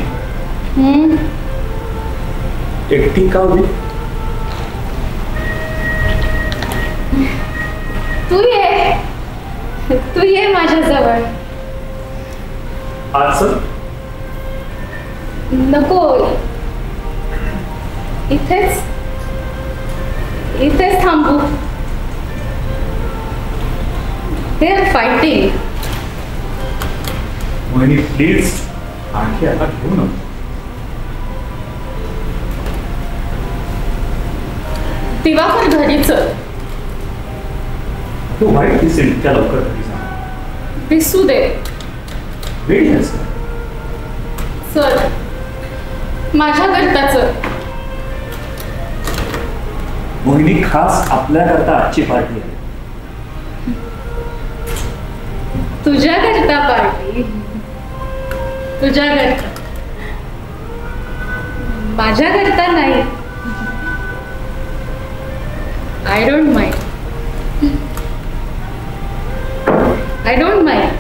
एकटी का उभी? तू ये माझ्याजवळ. आज नको, इथेच थांबू. They are fighting. Mohini please, आणखी आता घेऊ नको. दिवाकर घरी चल. तू वाईट दिसेल त्या लवकर घरी जा. दिसू दे. वेळ आहे सर माझ्याकरता सर. मोहिनी, खास आपल्याकरता आजची पार्टी आहे. तुझ्याकरता पार्टी? तुझ्याकरता, माझ्याकरता नाही. I don't mind. I don't mind.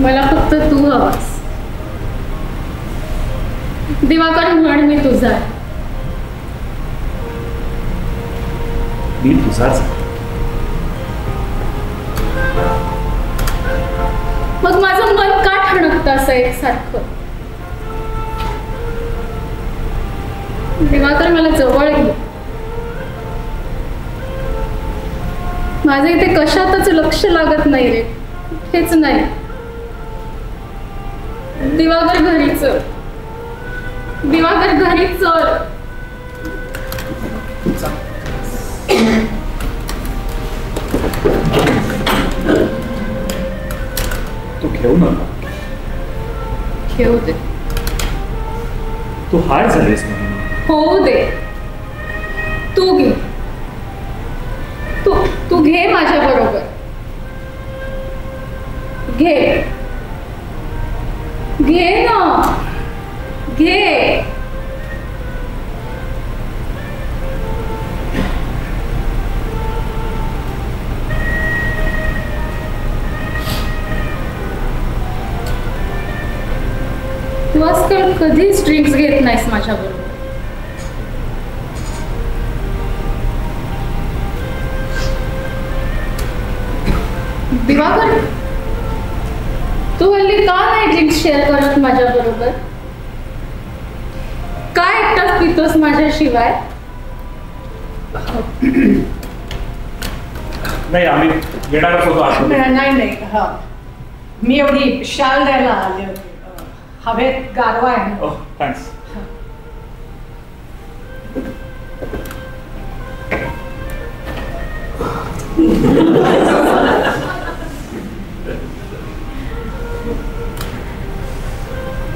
मला फक्त तू हवास. दिवाकर म्हण मी तुझा. मी तुझाच. मग माझं मन का ठणकतं असं एकसारखं? दिवाकर मला जवळ घे. माझं इथे कशातच लक्ष लागत नाही रे. हेच नाही. दिवाकर घरी चल. दिवाकर घरी चल. तू घेऊ नका. घेऊ दे. तू हार झालीस. होऊ दे. तू घे. तू घे माझ्या बरोबर. घे. घे ना. घे. तू आजकाल कधीच ड्रिंक्स घेत नाहीस माझ्या बरोबर. दिवाकर, तू हल्ली का नाही ड्रिंक्स शेअर करत माझ्या बरोबर? काय एकटाच पितोस माझ्याशिवाय? नाही, आम्ही येणारच होतो आज. नाही. हा, मी एवढी शाल द्यायला आले होते. हवेत गारवा आहे. ओह, थँक्स.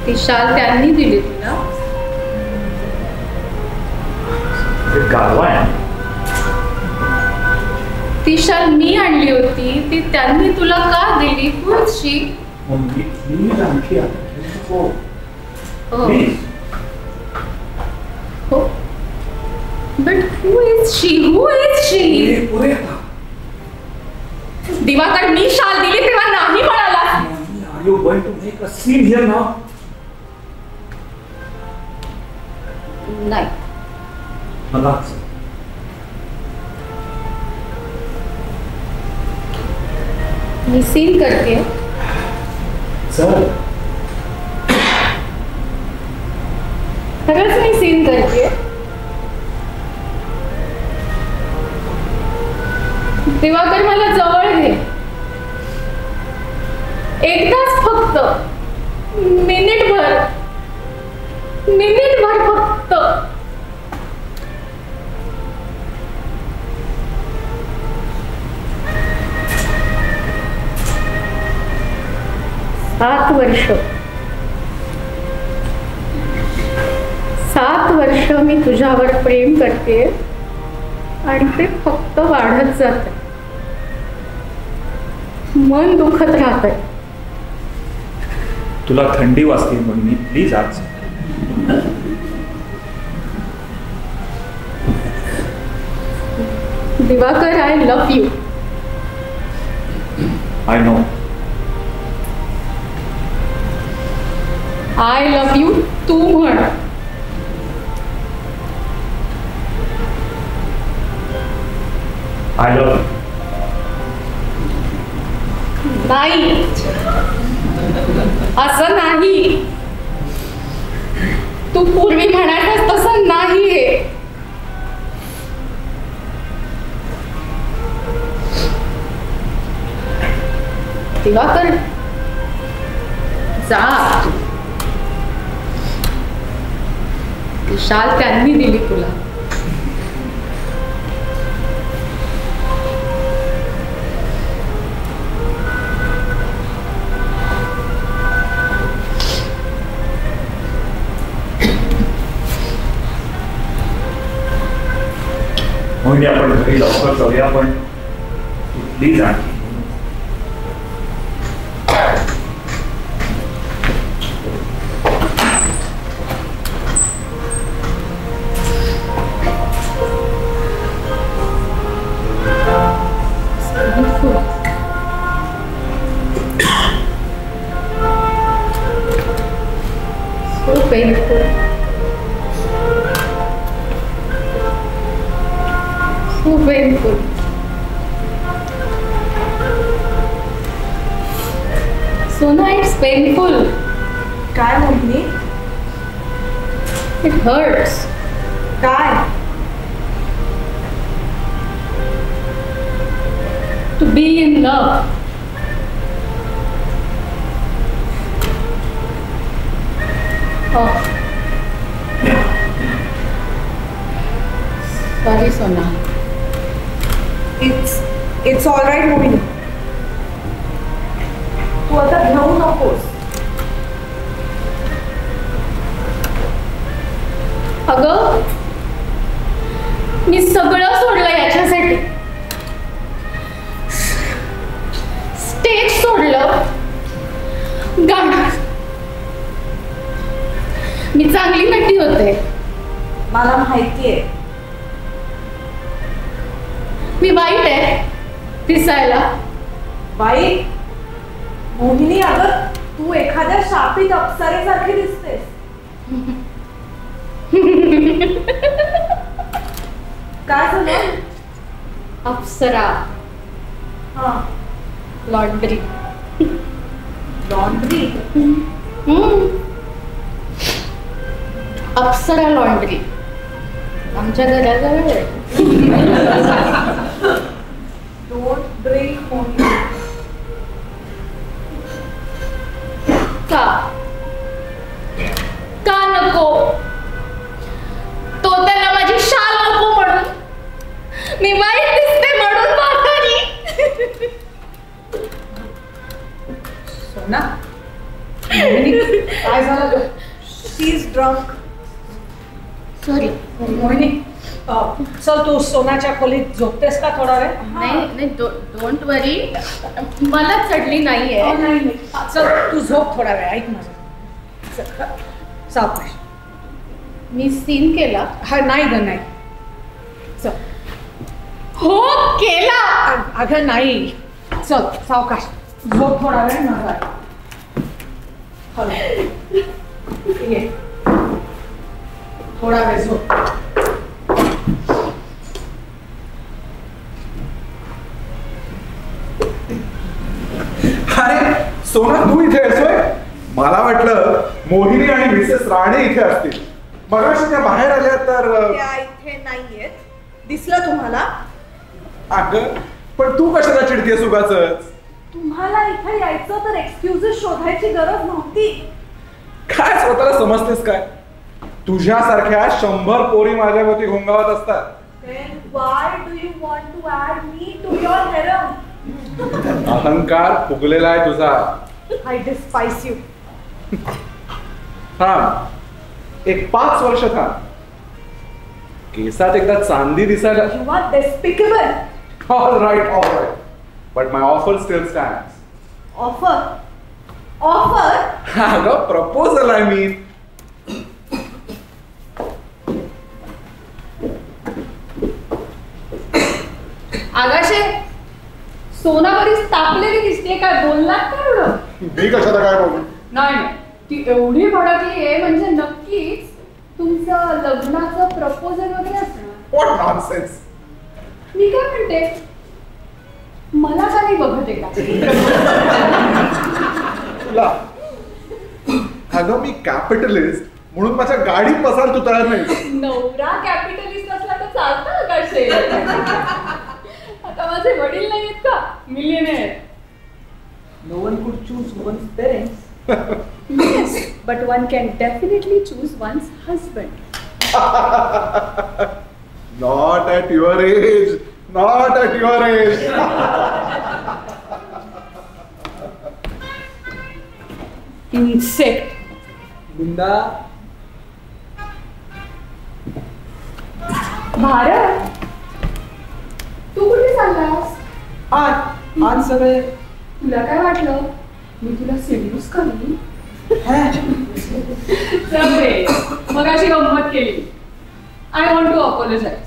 ती शाल त्यांनी दिली तुला? गारवा आहे. ती शाल मी आणली होती. ती त्यांनी तुला का दिली? कुठची? हो. But who is she? Who is she? Diwakar, मी शाल दिली तेव्हा नाही म्हणाला. Are you going to make a scene here now? नाही. मी सीन करते. सर, खरंच मी सीन करते. दिवाकर, मला जवळ घे. एकदाच फक्त. मिनिटभर फक्त. सात वर्ष मी तुझ्यावर प्रेम करते आणि ते फक्त वाढत जात. मन दुखत राहत. तुला थंडी वाजते म्हणून मी प्लीज आज. Diwakar, I love you. I know. I love you तू म्हण. I love. नाही, असं नाही. तू पूर्वी म्हणायचं तसं नाही हे. दिवाकर, जा. ती शाल त्यांनी दिली तुला. मोहिनी आपण घरी लवकर जाऊया, पण प्लीज आणखी painful. So painful. Sona, it's painful. काय मोहिनी? It hurts. काय? To be in love. Oh. Sorry, Sona. It's all right, मोहिनी. तू आता घेऊ नकोस. अगं, मी सगळं सोडलं याच्यासाठी. स्टेज सोडलं, गाणं. मी चांगली नटी होते. मला माहितीये. मी वाईट आहे दिसायला. वाईट? मोहिनी, अगं तू एखाद्या शापित अप्सरेसारखी दिसतेस. काय झालं? अप्सरा. हा, लॉन्ड्री. लॉन्ड्री? अप्सरा लॉन्ड्री आमच्या घराजवळ आहे. डोंट ड्रिंक मोहिनी. का नको? तो त्याला माझी शाल नको म्हणून, मी वाईट दिसते म्हणून म्हातारी. सोना, काय झालं? शी इज ड्रंक. सॉरी मोहिनी, चल तू सोनाच्या खोलीत झोपतेस का थोडा वेळ? नाही, डोंट वरी, मला चढली नाहीये. नाही, चल तू झोप थोडा वेळ. ऐक माझं. सावकाश. मी सीन केला. हा, नाही ग, नाही. चल. हो, केला. अगं नाही, चल सावकाश. झोप थोडा वेळ. माझा ये, थोडा वेळ झोप. अरे सोना, तू इथे येतोय? मला वाटलं मोहिनी आणि मिसेस राणे इथे असतील. मगाशी त्या बाहेर आल्या तर. त्या इथे नाहीयेत. दिसलं तुम्हाला? अगं, पण तू कशाला चिडतेस उगाचच? तुम्हाला इथे यायचं तर एक्सक्युजेस शोधायची गरज नव्हती. काय स्वतःला समजतेस काय? तुझ्यासारख्या 100 पोरी माझ्याभोवती घोंगावत असतात. Then why do you want to add me to your harem? अहंकार फुगलेला आहे तुझा. I despise you. थांब, एक 5 वर्ष थांब. केसात एकदा चांदी दिसायला. You are despicable. All right. But my offer still stands. Offer? Offer? अगं, proposal I mean. आगाशे, सोना बरीच तापलेली दिसते. काय बोललात का एवढं? मी कशाला काय बोलू? नाही, ती एवढी भडकली आहे म्हणजे नक्कीच तुमचं लग्नाचं प्रपोजल वगैरे असणार. What nonsense. मी काय म्हणते, मला का नाही बघत आहे का? तुला अगं, मी कॅपिटलिस्ट म्हणून माझ्या गाडीत बसायला तू तयार नाही. नवरा कॅपिटलिस्ट असला तर चालतं आगाशे. आता माझे वडील नाही आहेत का millionaire? No one could choose one's parents. Yes, but one can definitely choose one's husband. Not at your age. Not at your age. Insect. बिंदा, भारत, चाललास? आज सगळे तुला काय वाटलं मी तुला सिड्यूस करू? मग अशी गंमत केली. I want to apologise.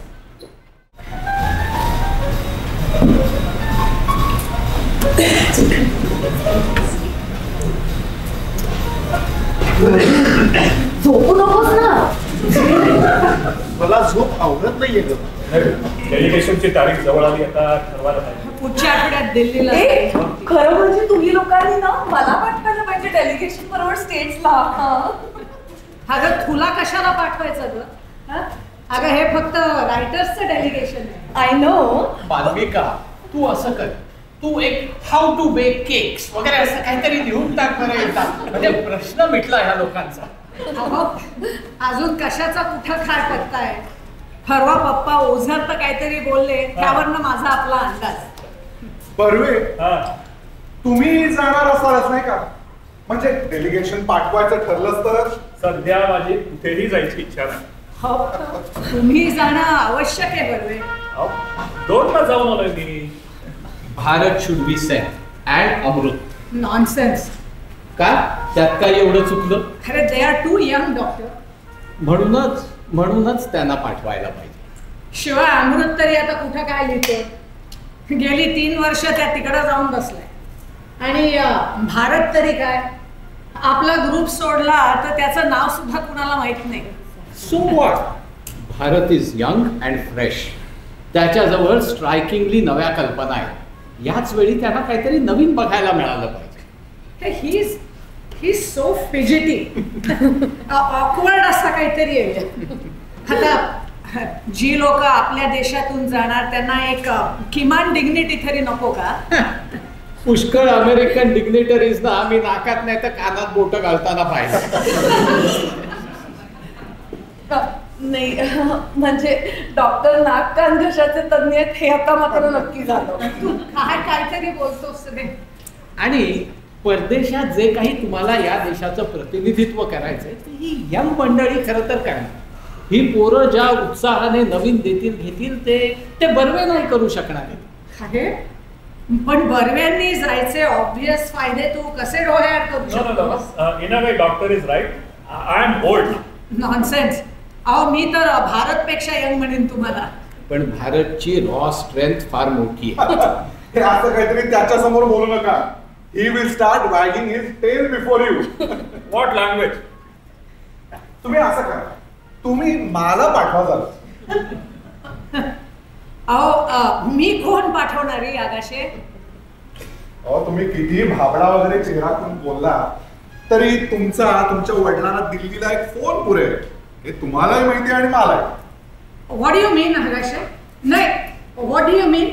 झोपू नकोस ना. मला झोप आवडत नाहीये ग. डेलिगेशनची तारीख जवळ आली, आता ठरवायला पाहिजे. पुढच्या आठवड्यात दिल्लीला. खरं म्हणजे तुम्ही लोकांनी ना मला पाठवायला पाहिजे डेलिगेशन बरोबर स्टेट्सला. अगं तुला कशाला पाठवायचं ग? अगं हे फक्त रायटर्सचं डेलिगेशन आहे. I know. मालविका, तू असं कर, तू एक हाऊ टू बेक केक्स वगैरे असं काहीतरी लिहून टाक बरं एकदा, म्हणजे प्रश्न मिटला ह्या लोकांचा. अजून कशाचा कुठं खाट पत्ताय? परवा पप्पा ओझर तर काहीतरी बोलले, त्यावरनं माझा आपला अंदाज. बर्वे, तुम्ही जाणार असालच नाही का? म्हणजे डेलिगेशन पाठवायचं ठरलंच तर? सध्या माझी कुठेही जायची इच्छा नाही. तुम्ही जाणं आवश्यक आहे बर्वे. 2ला जाऊन आलोय मी. Bharat should be sent and Amrit. Nonsense. का? त्यात काय एवढं चुकलं? अरे they are too young doctor. म्हणूनच त्यांना पाठवायला पाहिजे. शिवाय अमृत तरी आता कुठं काय लिहितो? गेली 3 वर्ष त्या तिकडं जाऊन बसलाय. आणि भारत तरी काय, आपला ग्रुप सोडला तर त्याचं नाव सुद्धा कुणाला माहित नाही. So what? Bharat is young and fresh. त्याच्याजवळ स्ट्रायकिंगली नव्या कल्पना आहेत. याच वेळी त्यांना काहीतरी नवीन बघायला मिळालं पाहिजे. ही सो फिजिटी. ऑकवर्ड असा काहीतरी आहे. आता जी लोक आपल्या देशातून जाणार त्यांना एक किमान डिग्निटी तरी नको का? पुष्कळ अमेरिकन डिग्निटरीज ना आम्ही नाकात नाही तर कानात बोट घालताना पाहिजे. नाही म्हणजे डॉक्टर नाक कान घशाचे तज्ञ आहेत हे आता मात्र नक्की झालं. तू काहीतरी बोलतोस रे. आणि परदेशात जे काही तुम्हाला या देशाचं प्रतिनिधित्व करायचंय ही यंग मंडळी खरं तर करणार. ही पोरं ज्या उत्साहाने नवीन घेतील ते बर्वे नाही करू शकणार आहेत. पण बर्व्यांनी जायचे ऑब्वियस फायदे तू कसे डोळ्यात करू शकतो? In a way doctor is right. I am old. Nonsense. अहो मी तर भारतपेक्षा यंग म्हणेन तुम्हाला. पण भारतची रॉ स्ट्रेंथ फार मोठी आहे. हे असं काहीतरी त्याच्या समोर बोलू नका. He will start wagging his tail before you. What language? तुम्ही असं करा, तुम्ही मला पाठवा जरा. अहो मी कोण पाठवणारी आगाशे? अहो तुम्ही किती भाबडा वगैरे चेहरा करून बोलला तरी तुमच्या वडिलांना दिल्लीला एक फोन पुरेल हे तुम्हालाही माहिती आणि मलाही. व्हॉट डू यू मीन आगाशे? नाही, व्हॉट डू यू मीन?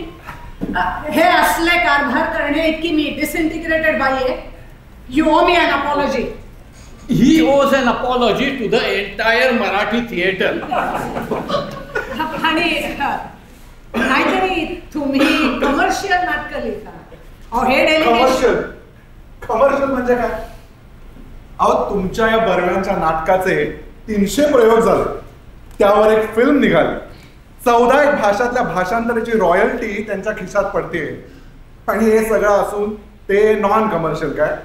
हे असले कारभार करणे इतकी मी डिसइंटिग्रेटेड बाई आहे? You O me an apology. He owes an apology to the entire Marathi theatre. आणि नाहीतरी तुम्ही कमर्शियल नाटकं लिहिता. अहो हे डेलिगेशन कमर्शियल म्हणजे काय? अहो तुमच्या या बर्व्यांच्या नाटकाचे 300 प्रयोग झाले, त्यावर एक फिल्म निघाली, 14 भाषातल्या भाषांतराची रॉयल्टी त्यांच्या खिशात पडते. आणि हे सगळं असून ते नॉन कमर्शियल काय?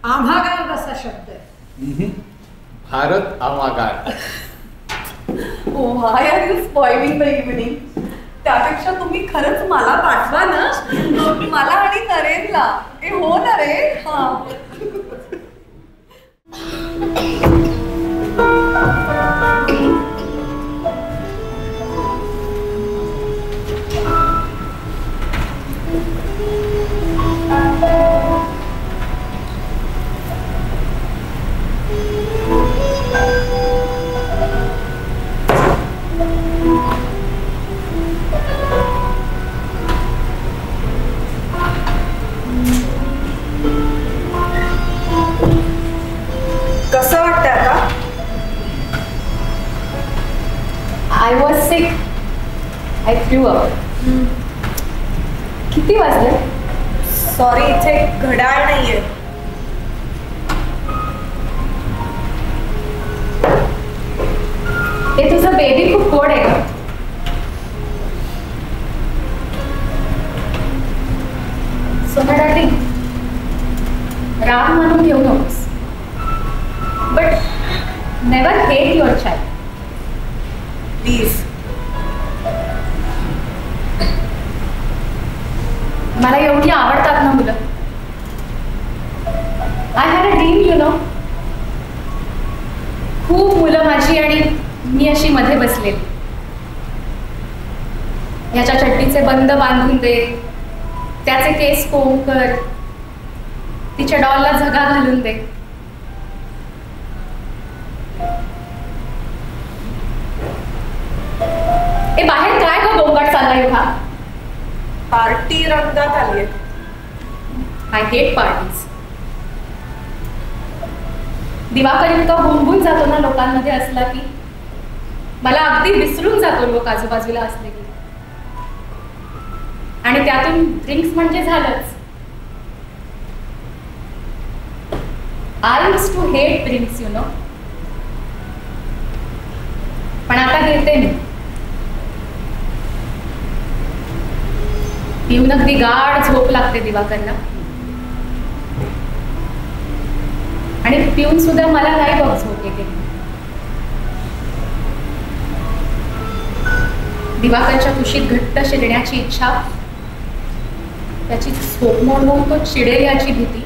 आम्हागार कसा शब्द आहे? भारत आवागार. Why are you spoiling the evening? त्यापेक्षा तुम्ही खरंच मला पाठवा ना, मला आणि नरेनला. हे हो ना रे? कसं वाटतंय आता? I was sick. I flu up. किती वाजले? सॉरी, इथे घड्याळ नाहीये. हे तुझं बेबी खूप गोड आहे का? सोना डार्लिंग, राग म्हणून घेऊ नकोस, but never hate your child please. मला एवढी आवडतात ना मुलं. I had a dream, you know. खूप मुलं माझी आणि मी अशी मध्ये बसलेली. ह्याच्या चड्डीचे बंद बांधून दे, त्याचे केस कोंब कर, तिच्या डॉलला झगा घालून दे. ए बाहेर काय ग गोंगाट चाललाय एवढा? पार्टी रंगात आली आहे. I hate parties. दिवाकर इतका गुंबून जातो ना लोकांमध्ये असला की मला अगदी विसरून जातो लोक आजूबाजूला असले की. आणि त्यातून ड्रिंक्स म्हणजे झालंच. I use to hate drinks, you know. पण आता घेते मी. पिऊन अगदी गाढ झोप लागते दिवाकरला. आणि पिऊन सुद्धा मला नाही बघ झोप येते. दिवाकरच्या कुशीत घट्ट शिरण्याची इच्छा, त्याची झोप मोडून तो चिडेल याची भीती.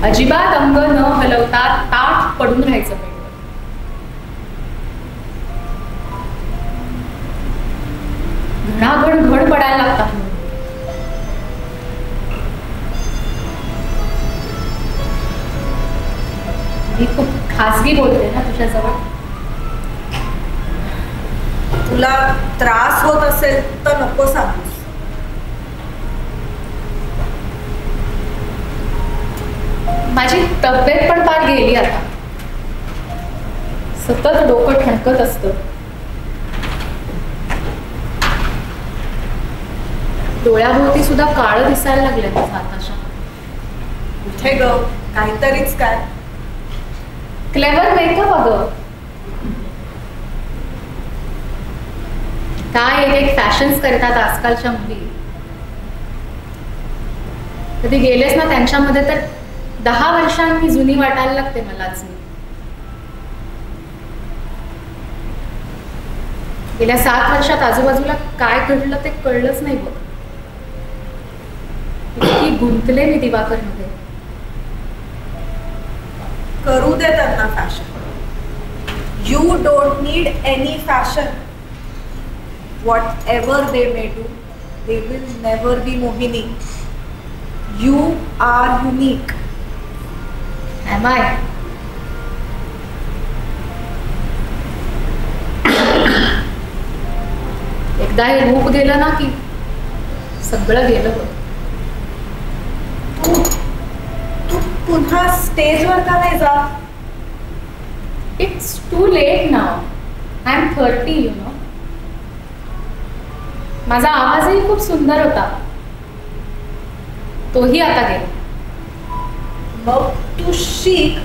अजिबात अंग न हलवता ताठ पडून राहायचं बेडवर. घणाघण घड पडायला लागतात. मी खूप खासगी बोलते ना तुझ्याजवळ. तुला त्रास होत असेल तर नको सांगूस. माझी तब्येत पण फार गेली आता. सतत डोकं ठणकत असतं. डोळ्याभोवती सुद्धा काळं दिसायला लागलं आताशा. कुठे ग, काहीतरीच काय. क्लेवर मेकअप अगं. काय एक एक फॅशन्स करतात आजकालच्या मुली. कधी गेलेस ना त्यांच्यामध्ये तर 10 वर्षांनी जुनी वाटायला लागते मलाच. गेल्या 7 वर्षात आजूबाजूला काय घडलं ते कळलंच नाही बघ. इतकी गुंतले मी दिवाकर मध्ये. करू दे त्यांना fashion. You don't need any fashion. Whatever they may do, they will never be Mohini. You are unique. Am I? एकदा हे रूप गेलं ना की सगळं गेलं बघ. तू पुन्हा स्टेजवर का नाही जा? It's too late now. I'm 30, you know. माझा आवाजही खूप सुंदर होता. तोही आता गेला. मग तू शिक,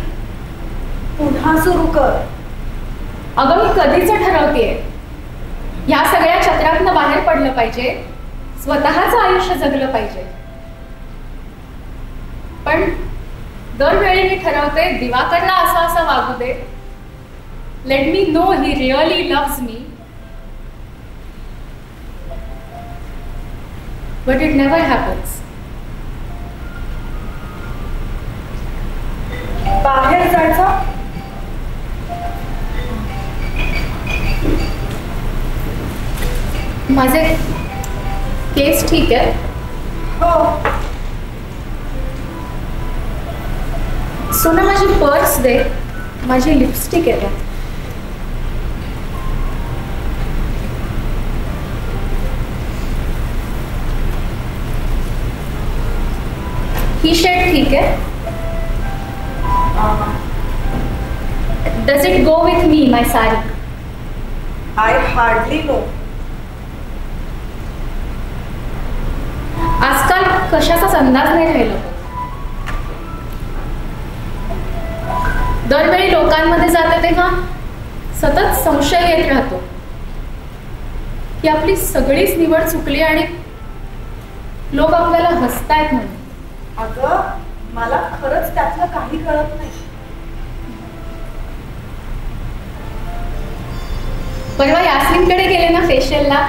पुन्हा सुरू कर. अगं मी कधीच ठरवतेय ह्या सगळ्या चक्रातनं बाहेर पडलं पाहिजे, स्वतःचं आयुष्य जगलं पाहिजे. पण दरवेळी मी ठरवते दिवाकरला असं असं वागू दे. Let me know he really loves me. But it never happens. बाहेर जायचं. माझे केस ठीक आहे. हो. सोना माझी पर्स दे. माझी लिपस्टिक आहे त्यात. ही शेड ठीक आहे. Does it go with me my sari? I hardly know. आजकाल कशाचाच अंदाज नाही राहिला. दरवेळी लोकांमध्ये जाते तेव्हा सतत संशय येत राहतो. की आपली सगळीच निवड चुकली आणि लोक आपल्याला हसतायत म्हणून. अगं मला खरंच त्यातलं काही कळत नाही. परवा यास्मिनकडे गेले ना फेशियलला,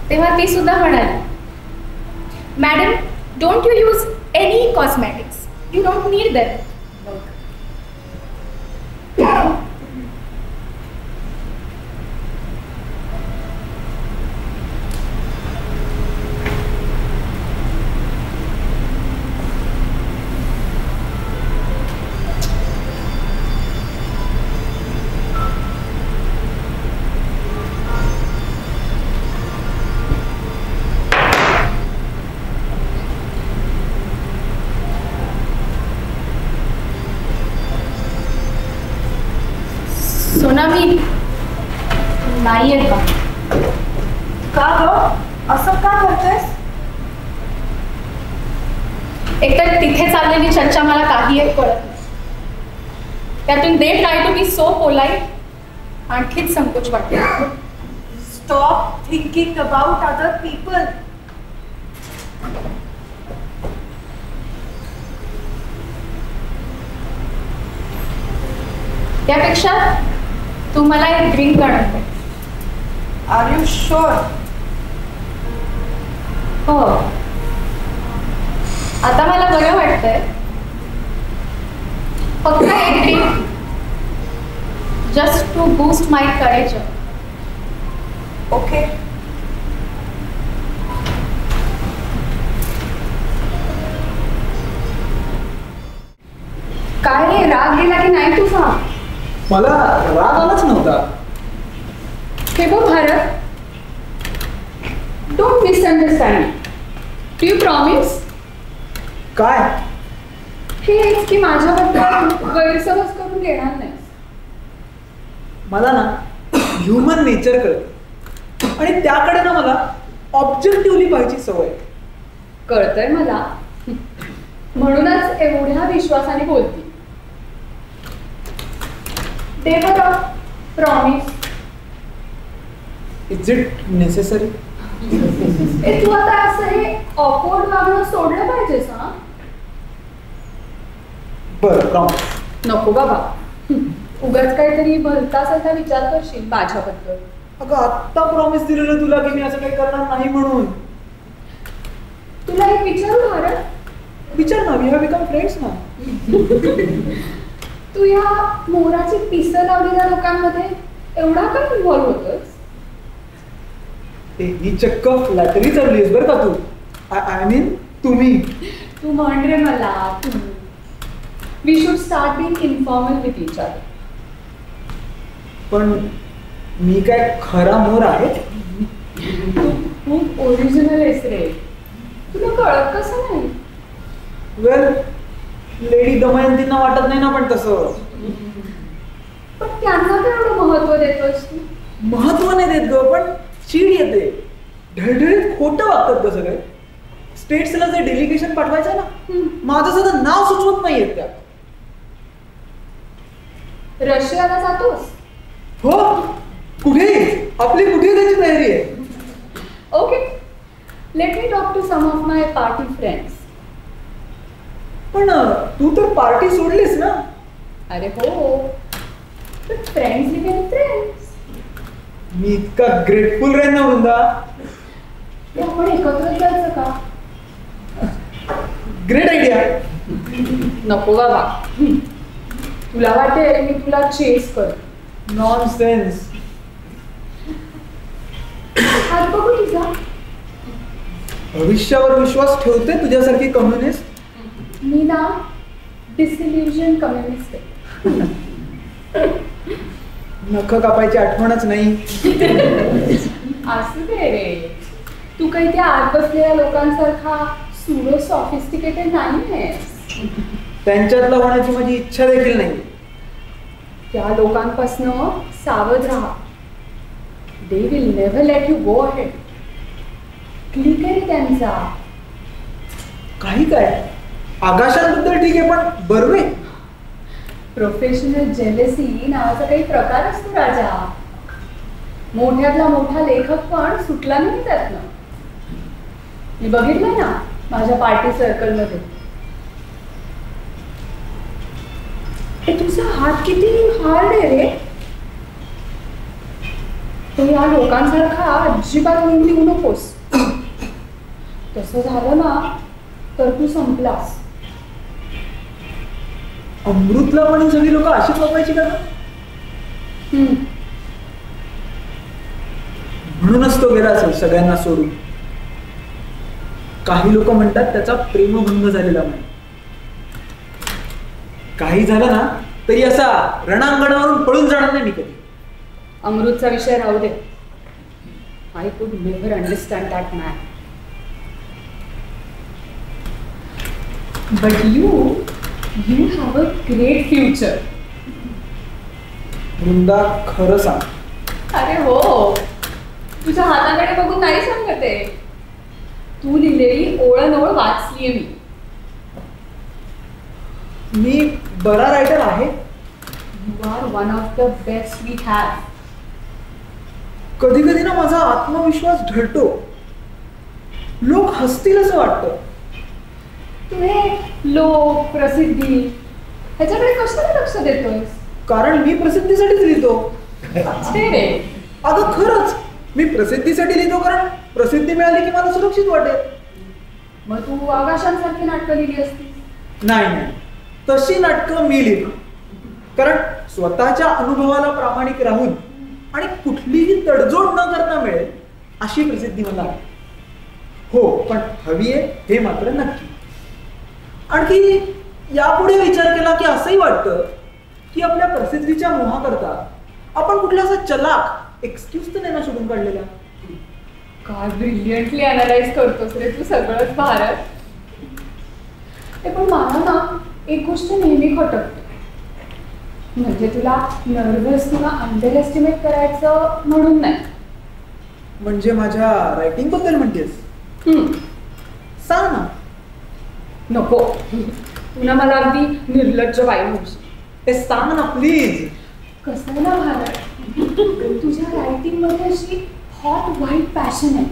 तेव्हा ती सुद्धा म्हणाली, madam don't you use any cosmetics, you don't need that. सोना मी नाही येत का ग? असं का करतेस? एकतर तिथे चाललेली चर्चा मला काही एक कळत नाही. त्यातून they try to be so polite, आणखीच संकोच वाटते. Stop thinking about other people. त्यापेक्षा तू मला एक ड्रिंक आणून दे. R you sure? हो, आता मला बरं वाटतंय. फक्त एक drink, just to boost my courage. Okay. काय रे, राग गेला की नाही तुझा? मला राग आलाच नव्हता. हे बघ Bharat, don't misunderstand. Do you promise? काय? हेच की माझ्याबद्दल गैरसमज करून घेणार नाही. मला ना ह्युमन नेचर कळतं आणि त्याकडे ना मला ऑब्जेक्टिव्हली पाहायची सवय. कळतंय मला, म्हणूनच एवढ्या विश्वासाने बोलती. दे बरं प्रॉमिस. Is it necessary? तू आता असं हे ऑकवर्ड वागणं सोडलं पाहिजेस. हा बरं, प्रॉमिस. नको बाबा, उगाच काहीतरी भलतासारखा विचार करशील माझ्याबद्दल. अगं आत्ता प्रॉमिस दिलेलं तुला की मी असं काही करणार नाही म्हणून. तुला एक विचारू भारत? विचार ना, वी हॅव बिकम फ्रेंड्स ना. तू या मोराची पिसं लावलेल्या लोकांमध्ये एवढा का इन्व्हॉल्व होतोस? ही चक्क फ्लॅटरी चाललीस बरं का तू. आय मीन तुम्ही. तू म्हण रे मला, तू. We should start being informal with each other. पण मी काय खरा मोर आहे? तू खूप ओरिजिनल आहेस रे. तुला कळत कसं नाही? वेल, लेडी दमयंतींना वाटत नाही ना पण तसं. पण त्यांना काय एवढं महत्व देतोस तू? महत्व नाही देत ग, पण चीड येते. ढळढळीत खोटं वागतात कसं काय. स्टेट्सला जे डेलिगेशन पाठवायचं ना, माझं सुद्धा नाव सुचवत नाहीयेत त्या. रशियाला जातोस? हो, कुठे आपली कुठे त्याची तयारी आहे. Okay, let me talk to some of my party friends. पण तू तर पार्टी सोडलीस ना? अरे हो, फ्रेंड्स बिकम फ्रेंड्स. मी इतका ग्रेटफुल राहीन ना वृंदा. आपण एकत्र जायचं का? Great idea. नको बाबा, तुला वाटेल मी तुला चेस कर. नॉनसेन्स. हात बघू तुझा. भविष्यावर विश्वास ठेवते तुझ्यासारखी कम्युनिस्ट? मी ना डिसिल्युजन कम्युनिस्ट आहे. नख कापायची आठवणच नाही. असू दे रे, तू काही त्या आत बसलेल्या लोकांसारखा सुडो सॉफिस्टिकेटेड नाही आहेस. त्यांच्यातलं होण्याची माझी इच्छा देखील नाही. त्या लोकांपासून सावध राहा. They will never let you go ahead. Click आहे त्यांचा. काही काय आकाशाबद्दल ठीक आहे, पण बर्वे. प्रोफेशनल जेलेसी नावाचा काही प्रकार असतो राजा. मोठ्यातला मोठा लेखक पण सुटला नाही त्यातनं. मी बघितलं ना माझ्या पार्टी सर्कलमध्ये. तुझा हात किती हार्ड आहे रे. तू या लोकांसारखा अजिबात होऊन लिहू नकोस. तसं झालं ना तर तू संपलास. अमृतला पण ही सगळी लोक अशीच वापरायची का? म्हणूनच तो गेला असेल सगळ्यांना सोडून. काही लोक म्हणतात त्याचा प्रेमभंग झालेला नाही. काही झालं ना तरी असा रणांगणावरून पळून जाणार नाही मी कधी. अमृतचा विषय राहू दे. I could never understand that man. But you have a great future. Vrinda खरं सांग. अरे हो, तुझ्या हाताकडे बघून नाही सांगते. तू लिहिलेली ओळणओळ वाचलीये मी. मी बरा रायटर आहे. You are one of the best we have. कधी कधी ना माझा आत्मविश्वास ढळतो. लोक हसतील असं वाटतं. तू हे लोक प्रसिद्धी ह्याच्याकडे कशाला लक्ष देतोयस? कारण मी प्रसिद्धीसाठीच लिहितो. अगं खरंच मी प्रसिद्धीसाठी लिहितो, कारण प्रसिद्धी मिळाली की मला सुरक्षित वाटेल. मग तू आकाशांसारखी नाटकं लिहिली असती? नाही, तशी नाटकं मी लिहिली कारण स्वतःच्या अनुभवाला प्रामाणिक राहून आणि कुठलीही तडजोड न करता मिळेल अशी प्रसिद्धी मला आहे. हो, पण हवी आहे हे मात्र नक्की. आणखी यापुढे विचार केला की असंही वाटतं की आपल्या प्रसिद्धीच्या मोहाकरता आपण कुठला असा चलाक एक्सक्यूज तर नाही शोधून काढलेला. काय ब्रिलियंटली अनालाइज करतोस रे तू सगळंच भारत. पण मला ना एक गोष्ट नेहमी खटकते. म्हणजे तुला नर्व्हस किंवा अंडर एस्टिमेट करायचं म्हणून नाही. म्हणजे माझ्या रायटिंग बद्दल म्हणतेस? सांग ना. नको, तुला मला अगदी निर्लज्ज बाई म्हणशील. ते सांग ना प्लीज. कसं आहे ना भारत, तुझ्या रायटिंग मध्ये अशी हॉट व्हाईट पॅशन आहे,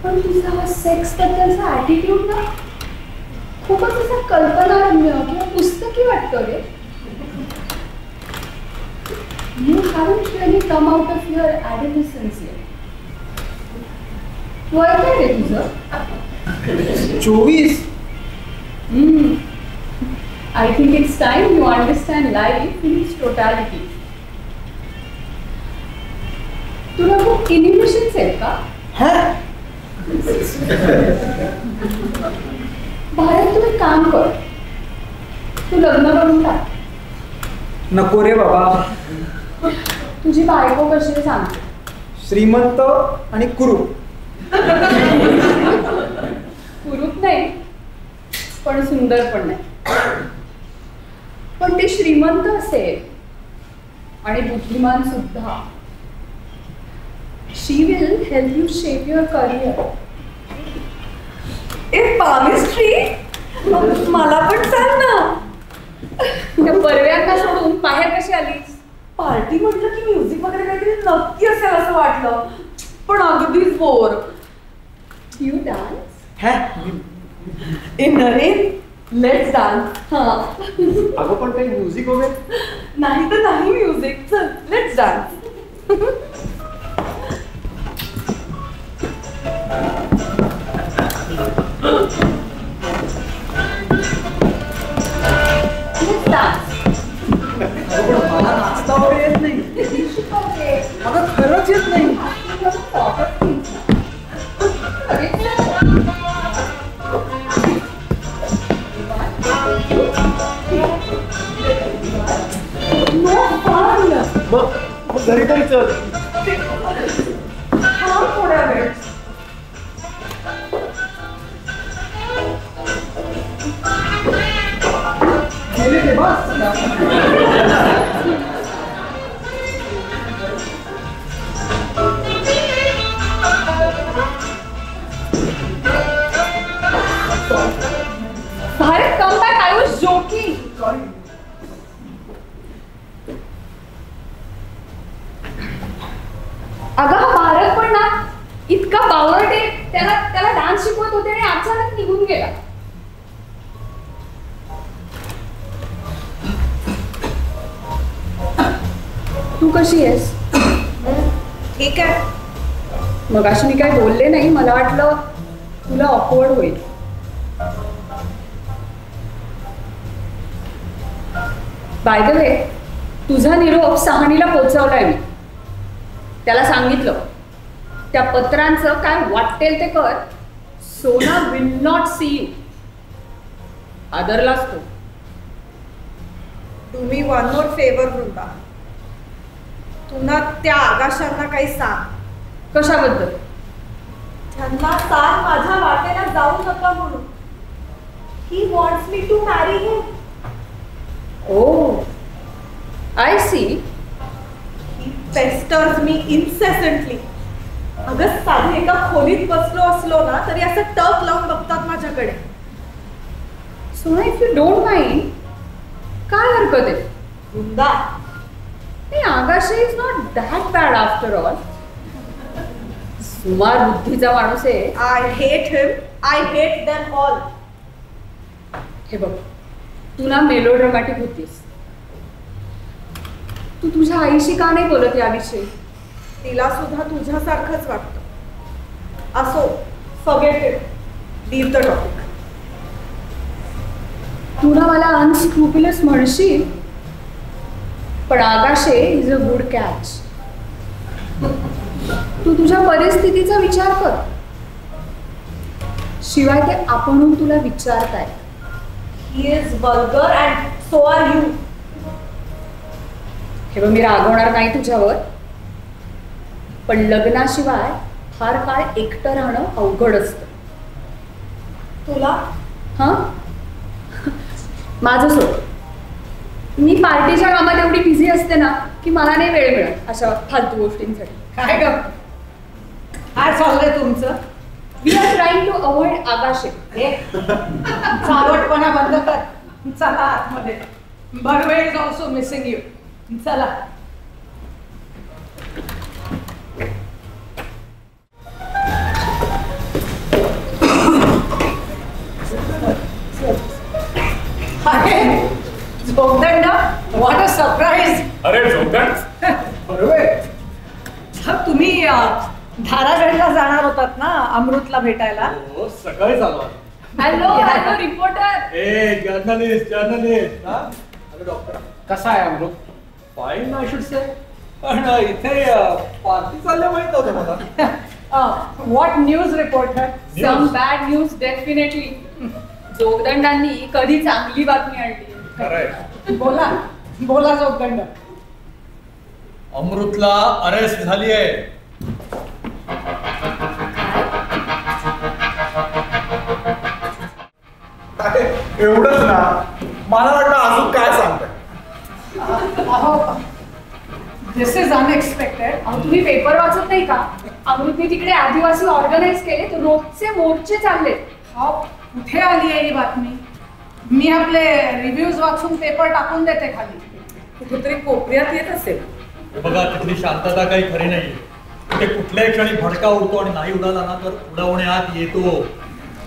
पण तुझा सेक्स बद्दलचा ॲटिट्यूड ना खूपच असा कल्पनारम्य किंवा पुस्तकी वाटतं रे. You haven't really come out of your adolescence yet. वय काय रे तुझं? 24. I think it's time you understand life in its totality. तुला खूप इनिबिशन्स आहेत का? भारत, तू एक काम कर, तू लग्न करून टाक. नको रे बाबा. तुझी बायको कशी सांगते? श्रीमंत आणि कुरूप. कुरूप नाही, पण सुंदर पण नाही. पण ती श्रीमंत असेल आणि बुद्धिमान सुद्धा. She will help you shape your career. ए पामिस्ट्री, मला पण सांग ना. त्या परव्यांना सोडून बाहेर कशी आलीस? पार्टी म्हटलं की म्युझिक वगैरे काहीतरी नक्की असेल असं वाटलं, पण अगदीच बोर. You dance? ए नरेन, लेट्स डान्स. अगं पण काही म्युझिक वगैरे नाही तर नाही म्युझिक. चल लेट्स डान्स. मला नाचता वगैरे येत नाही. अगं खरंच येत नाही. मग घरी तरी चल. थोड्या वेळ. गेले ते बस. Bharat, come back. I was joking. Sorry. इतका बावळट आहे, त्याला डान्स शिकवत होते आणि अचानक निघून गेला. तू कशी आहेस? ठीक आहे. मगाशी मी काय बोलले नाही, मला वाटलं तुला ऑकवर्ड होईल. बाय द वे, तुझा निरोप सहानीला पोहोचवलाय मी. त्याला सांगितलं त्या पत्रांचं काय वाटेल ते कर, सोना विल नॉट सी यू. आदरलाच तो. तुम्ही वन मोर फेवर वृंदा, तुला त्या आकाशांना काही सांग. कशाबद्दल? त्यांना सांग माझ्या वाटेला जाऊ नका म्हणून. He wants me to marry him. Oh, I see. He pesters me incessantly. अगं साधे एका खोलीत बसलो असलो ना तरी असं टक लावून बघतात माझ्याकडे. सोना, if you don't mind, काय हरकत आहे? वृंदा, नाही, Agashe is not that bad after all. सुमार बुद्धीचा माणूस आहे. I hate him. I hate them all. हे बघ, तू ना मेलोड्रामॅटिक होतीस. तू तुझ्या आईशी का नाही बोलत याविषयी? तिला सुद्धा तुझ्यासारखंच वाटतं. असो, forget it. Leave the topic. तू ना मला अनस्क्रुपुलस म्हणशील, पण Agashe is a good catch. तू तुझ्या परिस्थितीचा विचार कर. शिवाय ते आपणहून तुला विचारताय. He is vulgar and so are you. हे बघ, मी रागवणार नाही तुझ्यावर, पण लग्नाशिवाय फार काळ एकटं राहणं अवघड असतं. तुला? हा, माझं सोड. मी पार्टीच्या कामात एवढी बिझी असते ना की मला नाही वेळ मिळत अशा फालतू गोष्टींसाठी. काय ग, काय चाललंय तुमचं? We are trying to avoid Agashe. चावटपणा बंद कर. चला आतमध्ये. Barve is also missing you. चला. अरे जोगदंड, व्हॉट अ सरप्राईज. अरे जोगदंड, बरोबर. तुम्ही धारागडला जाणार होतात ना अमृतला भेटायला? हो, सकाळीच आलो. Hello hello reporter. A journalist. Hello doctor. कसा आहे Amrit? Fine I should say. पण इथे पार्टी चालल्या माहित नव्हतं मला. What news reporter? Some bad news definitely. जोगदंडांनी कधी चांगली बातमी आणली. खरंय. बोला बोला जोगदंड. अमृतला अरेस्ट झाली आहे. एवढंच ना? मला वाटलं अजून काय सांगताय. दिस इज अनएक्सपेक्टेड. तुम्ही पेपर वाचत नाही का? अमृतने तिकडे आदिवासी ऑर्गनाईज केले, तर रोजचे मोर्चे चालले. कुठे आली आहे ही बातमी? मी आपले रिव्ह्यूज वाचून पेपर टाकून देते खाली. कुठेतरी कोपऱ्यात येत असेल. बघा, तिथली शांतता काही खरी नाहीये. ते कुठल्याही क्षणी भडका उडतो आणि नाही उडाला ना तर उडवण्यात येतो.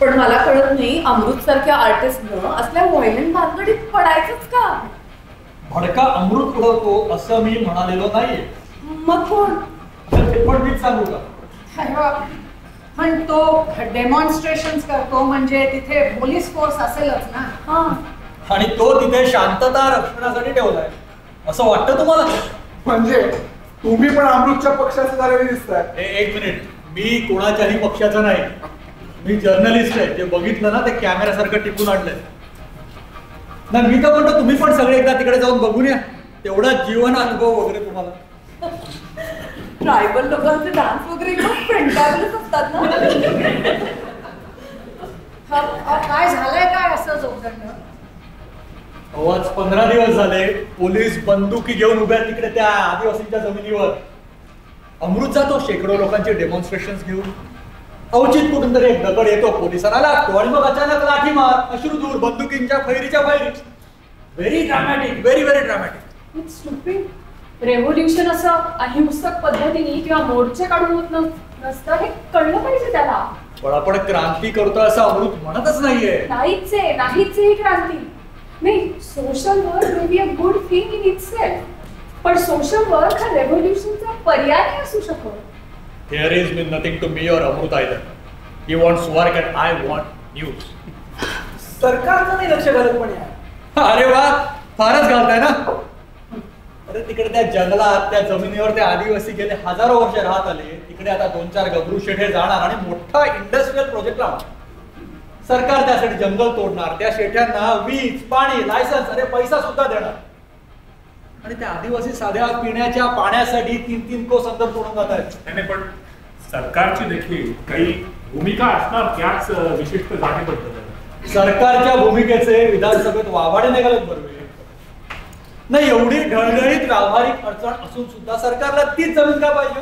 पण मला कळत नाही, अमृत सारख्या आर्टिस्टनं असल्या व्हायलेंट भानगडीत पडायचंच का? भडका अमृत उडवतो असं मी म्हणालेलो नाहीये. मग कोण? ते पण मीच सांगू का? पण तो डेमॉन्स्ट्रेशन करतो म्हणजे तिथे पोलीस फोर्स असेलच ना. आणि तो तिथे शांतता रक्षणासाठी ठेवलाय असं वाटतं तुम्हाला? म्हणजे तुम्ही पण अमृतच्या पक्षाचे झालेले दिसताय. एक मिनिट, मी कोणाच्याही पक्षाचा नाही. मी जर्नलिस्ट आहे. जे बघितलं ना ते कॅमेऱ्यासारखं टिपून आणलंय. नाही, मी तर म्हणतो तुम्ही पण सगळे एकदा तिकडे जाऊन बघून या. तेवढा जीवन अनुभव वगैरे तुम्हाला. ट्रायबल लोकांचे डान्स वगैरे खूप फंटाबलच असतात ना. काय झालंय काय असं जोगदंड? आज 15 दिवस झाले पोलीस बंदुकी घेऊन उभ्या तिकडे त्या आदिवासींच्या जमिनीवर. अमृत जातो शेकडो लोकांचे डेमॉन्स्ट्रेशन घेऊन. अवचित कुठून तरी एक दगड येतो, पोलिसांना लागतो आणि मग अचानक लाठी मार, अश्रुधूर, बंदुकींच्या फैरीच्या फैरी. Very dramatic, very very dramatic. Revolution असं अहिंसक पद्धतीने किंवा मोर्चे काढून होत नसतं हे कळलं पाहिजे त्याला. पण आपण क्रांती करतोय असं अमृत म्हणतच नाहीये. नाहीच ही क्रांती नाही. Social work may be a good thing in itself, पण सोशल वर्क हा रेव्होल्युशनचा पर्याय नाही असू शकत. There is nothing to me or Amrut either. He wants work and I want news. सरकारचं नाही लक्ष घालत पण यार. अरे वा, फारच घालताय ना. अरे तिकडे त्या जंगलात त्या जमिनीवर ते आदिवासी गेले हजारो वर्ष राहत आले. तिकडे आता 2-4 गबरू शेठे जाणार आणि मोठा इंडस्ट्रियल प्रोजेक्ट लावणार. सरकार त्यासाठी जंगल तोडणार, त्या शेठ्यांना वीज, पाणी, लायसन्स, अरे पैसा सुद्धा देणार. आणि त्या आदिवासी साध्या पिण्याच्या पाण्यासाठी 3-3 कोस अंतर तोडून जात आहेत. नाही, पण सरकारची देखील काही भूमिका असणार त्याच विशिष्ट जागेबद्दल. सरकारच्या भूमिकेचे विधानसभेत वावाडे निघालेत बरोबर. नाही, एवढी ढळढळीत व्यावहारिक अडचण असून सुद्धा सरकारला तीच जमीन का पाहिजे?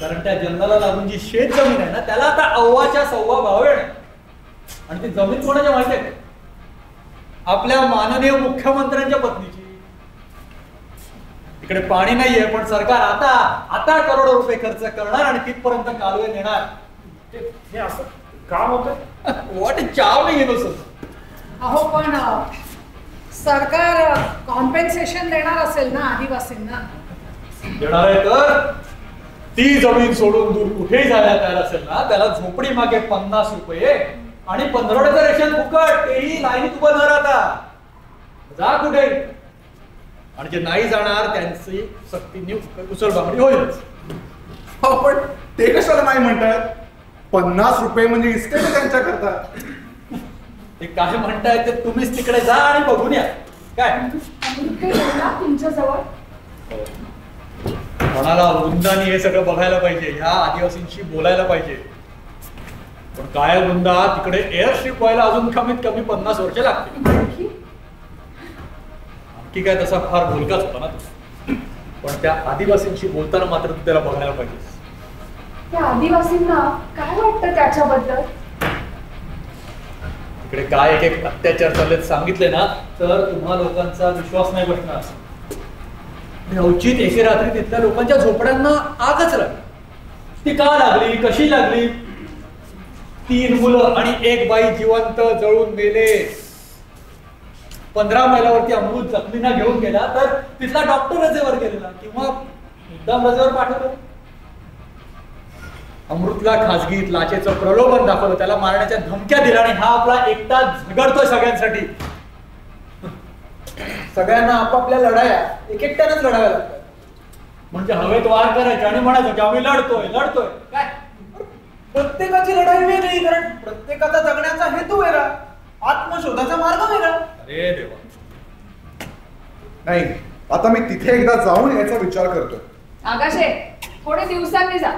कारण त्या जंगलाला लागून जी शेत जमीन आहे ना, त्याला आता अव्वाच्या सव्वा भाव आहे. आणि ती जमीन कोणाच्या माहिती आहे? आपल्या माननीय मुख्यमंत्र्यांच्या पत्नीची. तिकडे पाणी नाहीये, पण सरकार आता करोडो रुपये खर्च करणार आणि तिथपर्यंत कालवे नेणार. हे असं का होतं? What charming innocence. अहो पण सरकार कॉम्पेन्सेशन देणार असेल ना आदिवासींना? देणार आहे तर ती जमीन सोडून दूर कुठेही जायला तयार असेल ना, त्याला झोपडी मागे 50 रुपये आणि 15 रेशन फुकट, तेही लाईनीत उभं न राहता. जा कुठे. आणि जे नाही जाणार त्यांची सक्तीने उसळबांगडी होईल. पण ते कशाला नाही म्हणतात? 50 रुपये म्हणजे इस्टेट त्यांच्या करता. ते काय म्हणताय ते तुम्हीच तिकडे जा आणि बघून या. काय तुमच्या जवळ कोणाला वृंदानी हे सगळं बघायला पाहिजे, ह्या आदिवासींशी बोलायला पाहिजे. पण काय वृंदा, तिकडे एअरशिप व्हायला अजून कमीत कमी 50 वर्ष लागतील. की काय तसा फार बोलकाच होता ना तो. पण त्या आदिवासींशी बोलताना मात्र तू त्याला बघायला पाहिजे. त्या आदिवासींना काय वाटतं त्याच्याबद्दल? तिकडे काय एक अत्याचार चाललेत सांगितले ना, तर तुम्हा लोकांचा विश्वास नाही बसणार. अवचित एके रात्री तिथल्या लोकांच्या झोपड्यांना आगच लागली. ती का लागली, कशी लागली? 3 मुलं आणि 1 बाई जिवंत जळून मेले. 15 मैलावरती अमृत जखमींना घेऊन गेला तर तिथला डॉक्टर रजेवर गेलेला किंवा मुद्दाम रजेवर पाठवलं. अमृतला खासगीत लाचेचं प्रलोभन दाखवलं, त्याला मारण्याच्या धमक्या दिल्या आणि हा आपला एकटा झगडतोय सगळ्यांसाठी. सगळ्यांना आपापल्या लढाया एकट्यानेच लढाव्या लागतात. म्हणजे हवेत वार करायचे आणि म्हणायचं की आम्ही लढतोय. काय प्रत्येकाची लढाई वेगळी, कारण प्रत्येकाचा जगण्याचा हेतू वेगळा, आत्मशोधाचा मार्ग वेगळा. अरे देवा. नाही, आता मी तिथे एकदा जाऊन याचा विचार करतोय. आकाशे थोडे दिवसांनी जा.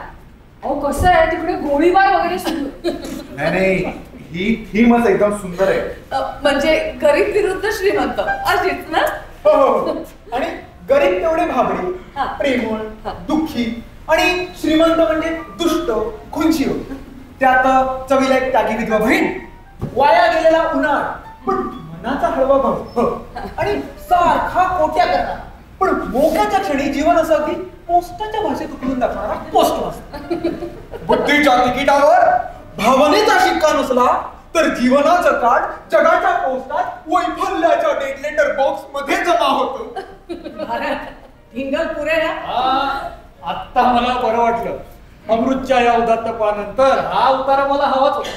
अहो कसं आहे तिकडे गोळीबार वगैरे सुरू. नाही, ही थीमच एकदम सुंदर आहे. म्हणजे गरीब विरुद्ध श्रीमंत अशीच ना? हो. आणि गरीब तेवढे भाबडी, प्रेमळ, दुःखी, आणि श्रीमंत म्हणजे दुष्ट, खुंची. त्यात चवीला एक टाकी विधवा बहीण, वाया गेलेला उन्हाळ पण मनाचा हळवा भाऊ, आणि सारखा कोट्या करणार पण मोक्याच्या क्षणी जीवन असं अगदी पोस्टाच्या भाषेत उकळून दाखवणारा पोस्ट मास्टर. बुद्धीच्या तिकिटावर भावनेचा शिक्का नसला तर जीवनाचं कार्ड जगाच्या पोस्टात वैफल्याच्या डेट लेटर बॉक्स मध्ये जमा होतो. ढिंगल पुरे ना. आत्ता मला बरं वाटलं. अमृतच्या या उदात्तपणानंतर हा उतारा मला हवाच होता.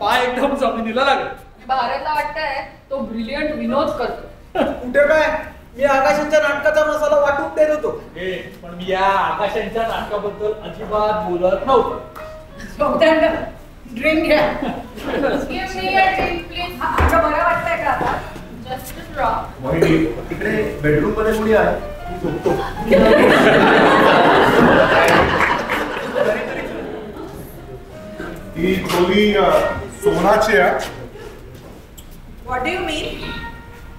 पाय एकदम जमिनीला लागले. भारतला वाटतंय तो ब्रिलियंट विनोद करतो. कुठे काय, मी आकाशांच्या नाटकाचा मसाला वाटून देत होतो. पण मी या आकाशांच्या नाटकाबद्दल अजिबात बोलत नव्हतो. ड्रिंक घ्या. आता बरं वाटतंय का आता? Just drop. तिकडे बेडरूम मध्ये कोणी आहे? ही खोली सोनाची आहे. व्हॉट डू यू मीन?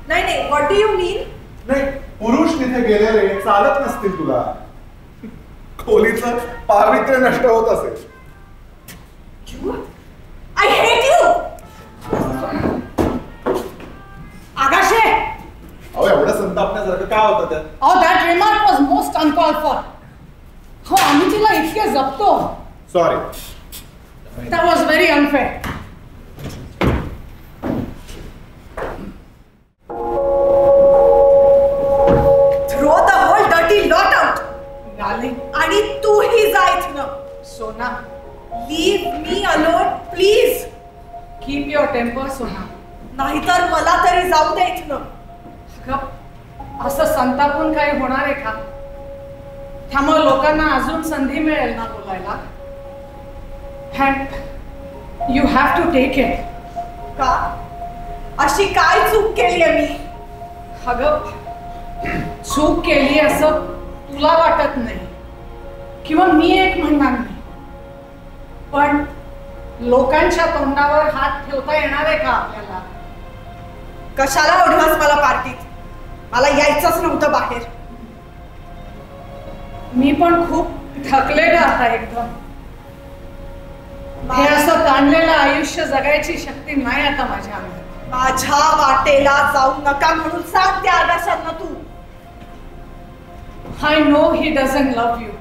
नाही, व्हॉट डू यू मीन? नाही, पुरुष तिथे गेलेले चालत नसतील तुला. खोलीचं पावित्र्य नष्ट होत असेल. I hate you! आकाशे, अहो एवढं संतापण्यासारखं काय होतं त्यात? that remark was most uncalled for. हो आम्ही तिला इतके जपतो. Sorry. That was very unfair. Throw the whole dirty lot out. Darling, आणि तूही जा इथनं. Sona, Leave me alone, please. keep your temper, Sona. नाहीतर मला तरी जाऊ दे इथनं. अगं, असं संतापून काही होणार आहे का? त्यामुळे लोकांना अजून संधी मिळेल ना बोलायला. And you have to take it. का? अशी काय चूक केली आहे मी? अगं, चूक केली असं तुला वाटत नाही किंवा मी एक म्हणणार नाही, पण लोकांच्या तोंडावर हात ठेवता येणार आहे का आपल्याला? कशाला ओढलास मला पार्टीत? मला यायचंच नव्हतं बाहेर. मी पण खूप थकले ग आता एकदम. हे असं ताणलेलं आयुष्य जगायची शक्ती नाही आता माझ्या अंगात. माझ्या वाटेला जाऊ नका म्हणून सांग त्या आकाशांना तू. I know he doesn't love you.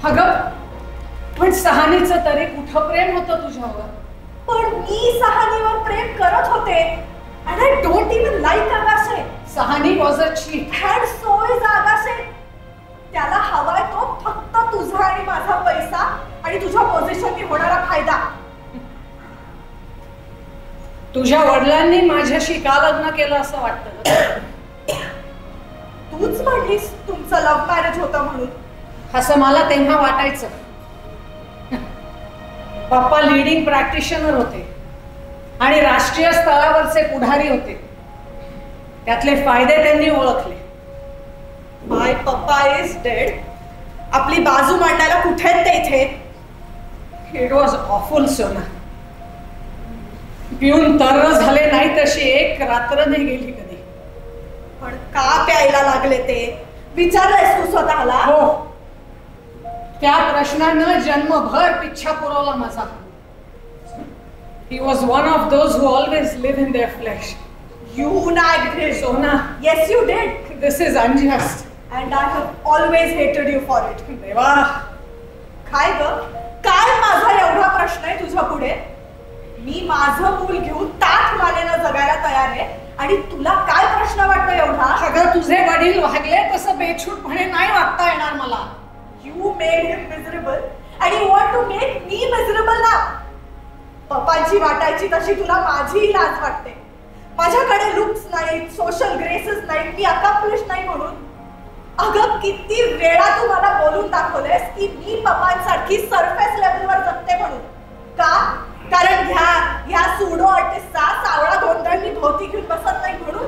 अगं, पण सहानीचं तरी कुठं प्रेम होतं तुझ्यावर? पण मी सहानीवर प्रेम करत होते. And I don't even like आकाशे. Sahani was a cheat. And so is आकाशे. त्याला हवाय तो फक्त तुझा आणि माझा पैसा आणि तुझ्या पोझिशननी होणारा फायदा. तुझ्या वडिलांनी माझ्याशी का लग्न केलं असं वाटतं? तूच म्हणलीस तुमचं लव्ह मॅरेज होतं म्हणून. असं मला तेव्हा वाटायचं. पप्पा लीडिंग प्रॅक्टिशनर होते आणि राष्ट्रीय स्तरावरचे पुढारी होते. त्यातले फायदे त्यांनी ओळखले. माय पप्पा इज डेड. आपली बाजू मांडायला कुठे आहेत ते इथे? इट वॉज ऑफुल सोना. पिऊन तर झाले नाही तशी एक रात्र नाही गेली कधी. पण का प्यायला लागले ते विचारलंयस तू स्वतःला? हो, त्या प्रश्नानं जन्मभर पिच्छा पुरवला माझा. He was one of those who always live in their flesh. You nagged him. Sona. Yes, you did. This is unjust. And I have always hated you for it. देवा, काय ग? काय माझा एवढा प्रश्न आहे तुझ्या पुढे? मी माझं मूल घेऊन ताठ मानेनं जगायला तयार आहे आणि तुला काय प्रश्न वाटतो एवढा? अगं तुझे वडील वागले तसं बेछूटपणे नाही वागता येणार मला. You made him miserable and you want to make me miserable now. पप्पांची वाटायची तशी तुला माझीही लाज वाटते. माझ्याकडे लुक्स नाहीत, सोशल ग्रेसेस नाहीत, मी अकम्प्लिश नाही म्हणून. अगं किती वेळा तू मला बोलून दाखवलेस की मी पप्पांसारखी सरफेस लेवलवर जगते म्हणून. का? कारण ह्या सुडो आर्टिस्टचा सावळा गोंधळनी धोती घेऊन बसत नाही म्हणून.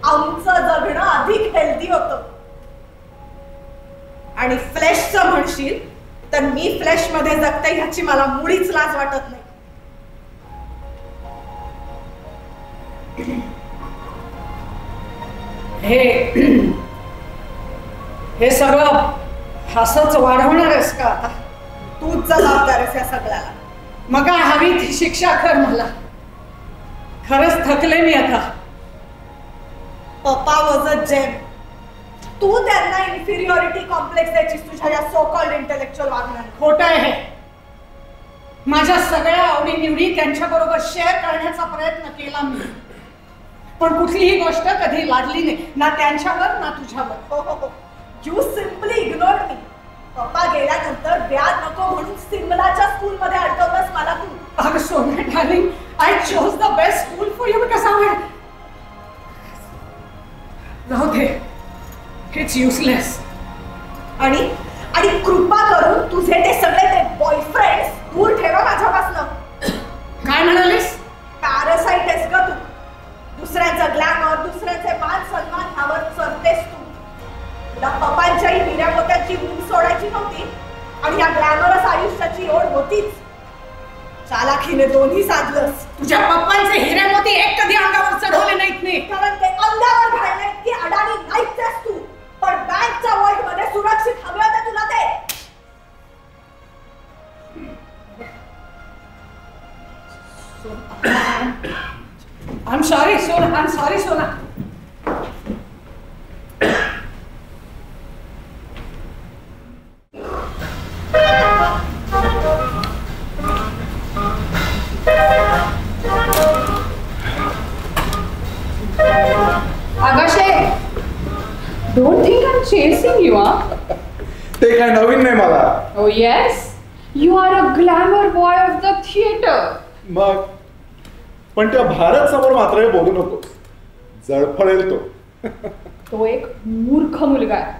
आमचं जगणं अधिक हेल्दी होतं. आणि फ्लेशचं म्हणशील तर मी फ्लेश मध्ये जगते ह्याची मला मुळीच लाज वाटत नाही. हे सगळं असंच वाढवणार आहेस का आता? तूच जबाबदार आहेस या सगळ्याला. मग काय हवी ती शिक्षा कर मला. खरंच थकले मी आता. पप्पा वॉज अ जेम. तू त्यांना इन्फिरियरिटी कॉम्प्लेक्स द्यायचीस तुझ्या या सो कॉल्ड इंटेलेक्च्युअल वागण्याने. खोटं आहे हे. माझ्या सगळ्या आवडीनिवडी त्यांच्याबरोबर शेअर करण्याचा प्रयत्न केला मी, पण कुठलीही गोष्ट कधी लादली नाही, ना त्यांच्यावर ना तुझ्यावर. यू सिम्पली इग्नोर्ड मी. पप्पा गेल्यानंतर व्याज नको म्हणून सिमलाच्या स्कूलमध्ये अडकवलंस मला तू. अगं सोना darling, I chose the best school for you because राहू दे. It's useless. आणि कृपा करून तुझे ते सगळे ते बॉयफ्रेंड्स दूर ठेवा माझ्यापासनं. काय म्हणालीस? पॅरासाइट आहेस ग तू. दुसऱ्यांचं ग्लॅमर, दुसऱ्यांचे मान सन्मान ह्यावर चरतेस तू. तुला पप्पांच्याही हिऱ्या मोत्याची ऊन सोडायची नव्हती आणि या ग्लॅमरस आयुष्याची ओढ होतीच. चालाखीने दोन्ही साधलंस. तुझ्या पप्पांचे हिरे मोती एक कधी अंगावर चढवले नाहीत मी. कारण ते अंगावर घालणे की अडाणी नाहीच तू, पण बँकच्या वर्ल्ड मध्ये सुरक्षित हवे होते तुला ते. I'm sorry, Sona. I'm sorry, Sona. Agashe, don't think I am chasing you. ते काय नवीन नाही मला. Oh yes, you are a glamour boy of the theater. मग पण त्या भारत समोर मात्र हे बोलू नको, जळफळेल तो. तो एक मूर्ख मुलगा आहे.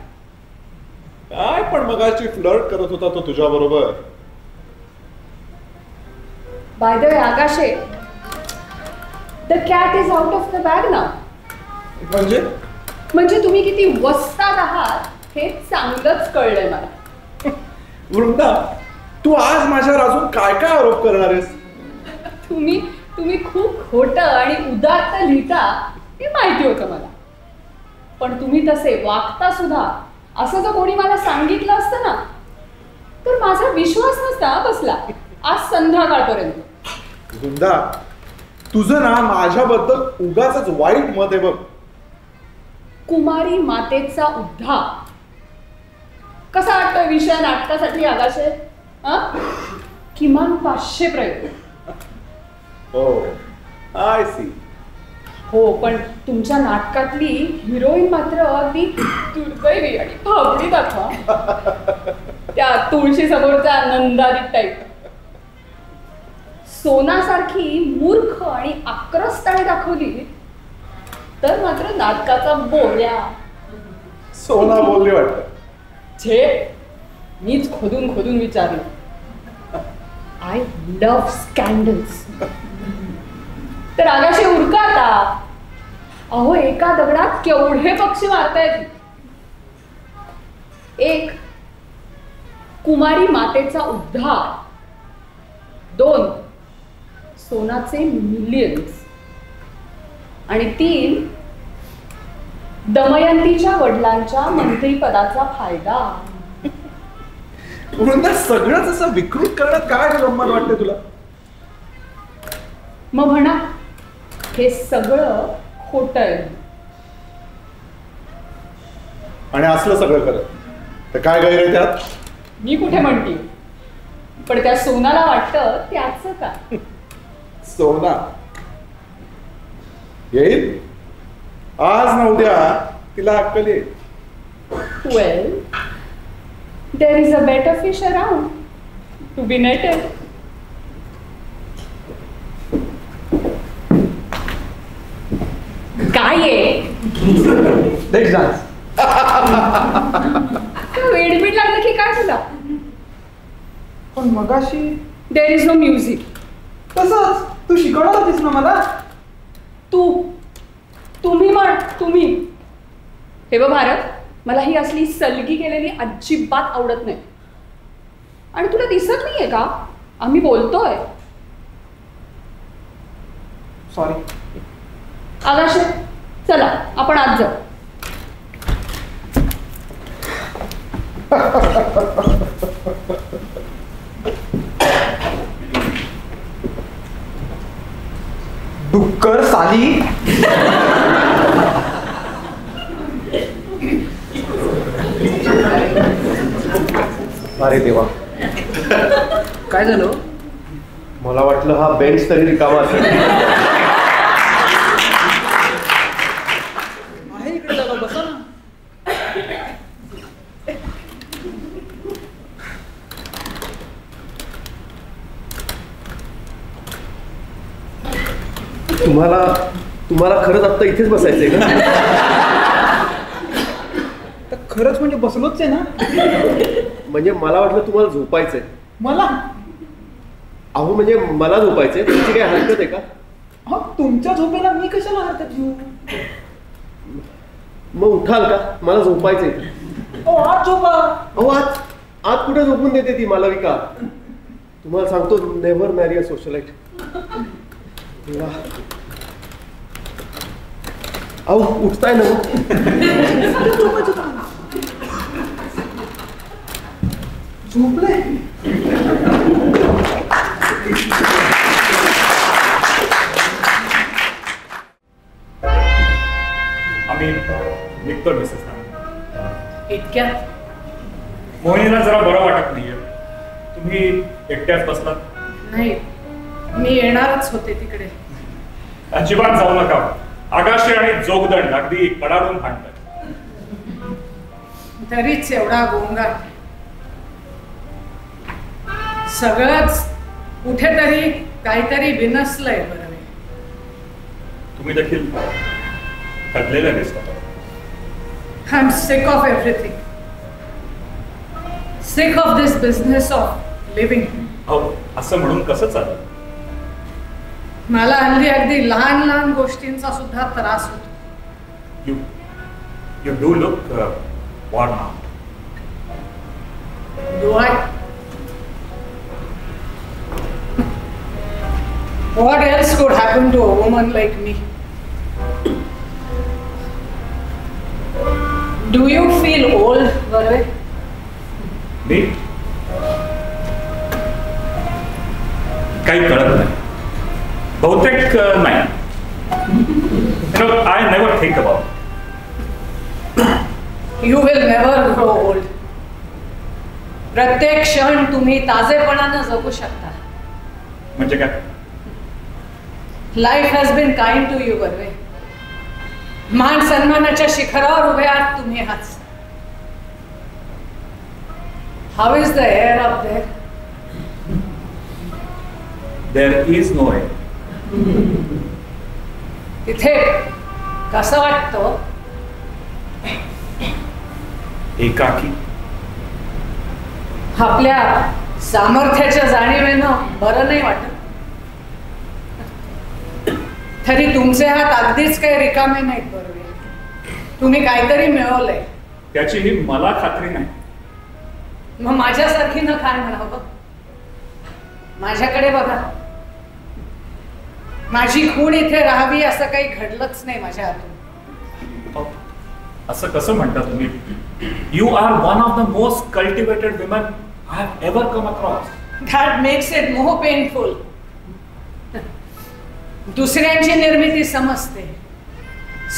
काय पण मगाशी फ्लर्ट करत होता तो तुझ्या बरोबर. By the way, Agashe, the cat is out of the bag now. म्हणजे तुम्ही किती वस्ताद आहात हे चांगलंच कळलंय मला. वृंदा, तू आज माझ्यावर अजून काय काय आरोप करणार आहेस? तुम्ही खूप खोटं आणि उदात्त लिहिता हे माहिती होतं मला, पण तुम्ही तसे वागता सुद्धा असं जर कोणी मला सांगितलं असतं ना तर माझा विश्वास नसता बसला आज संध्याकाळपर्यंत. वृंदा, तुझं ना माझ्याबद्दल उगाच वाईट मत आहे बघ. कुमारी मातेचा उद्धार कसा वाटतोय विषय नाटकासाठी आगाशे? किमान 500 प्रयत्न. हो, आय सी. हो, पण तुमच्या नाटकातली हिरोईन मात्र अगदी दुर्दैवी आणि भाबडी दाखवा. त्या तुळशी समोरच्या नंदादी टाईप. सोनासारखी मूर्ख आणि आक्रस्ताने दाखवली तर मात्र नाटकाचा बोल्या. सोना बोलली वाटतं. मीच खोदून खोदून विचारलं. I love scandals. तर आगाशे उरका आता. अहो, एका दगडात केवढे पक्षी मारतायत. एक, कुमारी मातेचा उद्धार. 2, सोनाचे मिलियन्स. आणि 3, दमयंतीच्या वडिलांच्या मंत्रीपदाचा फायदा. वृंदा, सगळंच असं विकृत करण्यात काय गंमत वाटते तुला? मग म्हणा, हे सगळं खोटं आहे. आणि असलं सगळं करत तर काय गैर आहे त्यात? मी कुठे म्हणते, पण त्या सोनाला वाटतं त्याचं काय. सोना येईल आज ना उद्या, तिला अक्कल येईल. Well, there is a better fish around to be netted. काय आहे? वेडबीड लागलं की काय तुला? पण मगाशी देर इज नो म्युझिक. तसंच तू शिकवणार होतीस ना मला. तुम्ही हे बघ भारत, मला ही असली सलगी केलेली अजिबात आवडत नाही. आणि तुला दिसत नाहीये का आम्ही बोलतोय? सॉरी. आगाशे, चला आपण आज जाऊ. डुक्कर साली. अरे देवा, काय झालं? मला वाटलं हा बेंच तरी रिकामा असेल. आहे इकडे जागा, बसा ना. तुम्हाला खरंच आता इथेच बसायचंय का? तर खरंच म्हणजे बसलोच आहे ना. म्हणजे मला वाटलं तुम्हाला झोपायचंय. मला? अहो म्हणजे मला झोपायचंय, तुमची काय हरकत आहे का? हो, तुमच्या झोपेला मी कशाला हरकत घेऊ? मग उठाल का? मला झोपायचंय. आज झोपा. अहो आज कुठे झोपून देते ती मालविका? तुम्हाला सांगतो, नेव्हर मॅरी अ सोशलाइट. अहो उठताय ना. झोपले. आम्ही निघतो मिसेस. इतक्यात? मोहिनीला जरा बरं वाटत नाहीये. तुम्ही एकट्याच बसलात? नाही, मी येणारच होते तिकडे. अजिबात जाऊ नका. आगाशे आणि जोगदंड अगदी कडाडून भांडतात. तरीच एवढा गोंगाट. सगळंच कुठेतरी काहीतरी बिनसलंय. बरं, तुम्ही देखील थकलेलं दिसता. I am sick of everything. Sick of this business of living. असं म्हणून कसं चालेल? मला हल्ली अगदी लहान लहान गोष्टींचा सुद्धा त्रास होतो. You do look worn out. Do I? What else could happen to a woman like me? Do you feel old, Varve? Me? काही कळत नाही. बहुतेक नाही. I never think about it. You will never grow old. प्रत्येक क्षण तुम्ही ताजेपणानं जगू शकता. म्हणजे काय? Life has been kind to you. Barve, मान सन्मानाच्या शिखरावर उभे आहात तुम्ही. हाच how is the air up there? There is no air. तिथे कसं वाटतं? एकाकी. आपल्या सामर्थ्याच्या जाणीवेनं बरं नाही वाटत. तरी तुमचे हात अगदीच काही रिकामे नाहीत. बरोबर, तुम्ही काहीतरी मिळवलंय. त्याचीही मला खात्री नाही. मग माझ्यासारखी न काय म्हणावं? माझ्याकडे बघा. माझी खूण इथे राहावी असं काही घडलंच नाही माझ्या हातून. असं कसं म्हणता तुम्ही? You are one of the most cultivated women I have ever come across. That makes it more painful. दुसऱ्यांची निर्मिती समजते,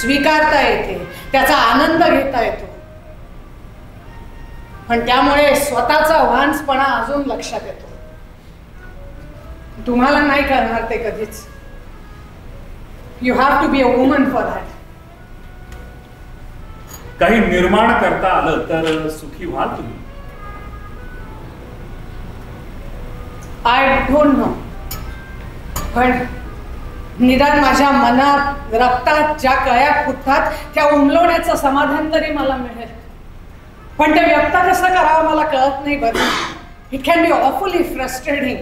स्वीकारता येते, त्याचा आनंद घेता येतो, पण त्यामुळे स्वतःचा वांसपणा अजून लक्षात येतो. तुम्हाला नाही करणार ते कधीच. You have to be a woman for that. काही निर्माण करता आलं तर सुखी व्हाल तुम्ही. आय डोंट नो, पण निदान माझ्या मनात रक्तात ज्या कळ्या फुटतात त्या उमलवण्याचं समाधान तरी मला मिळेल. पण ते व्यक्त कसं करावं मला कळत नाही. बरं, it can be awfully frustrating.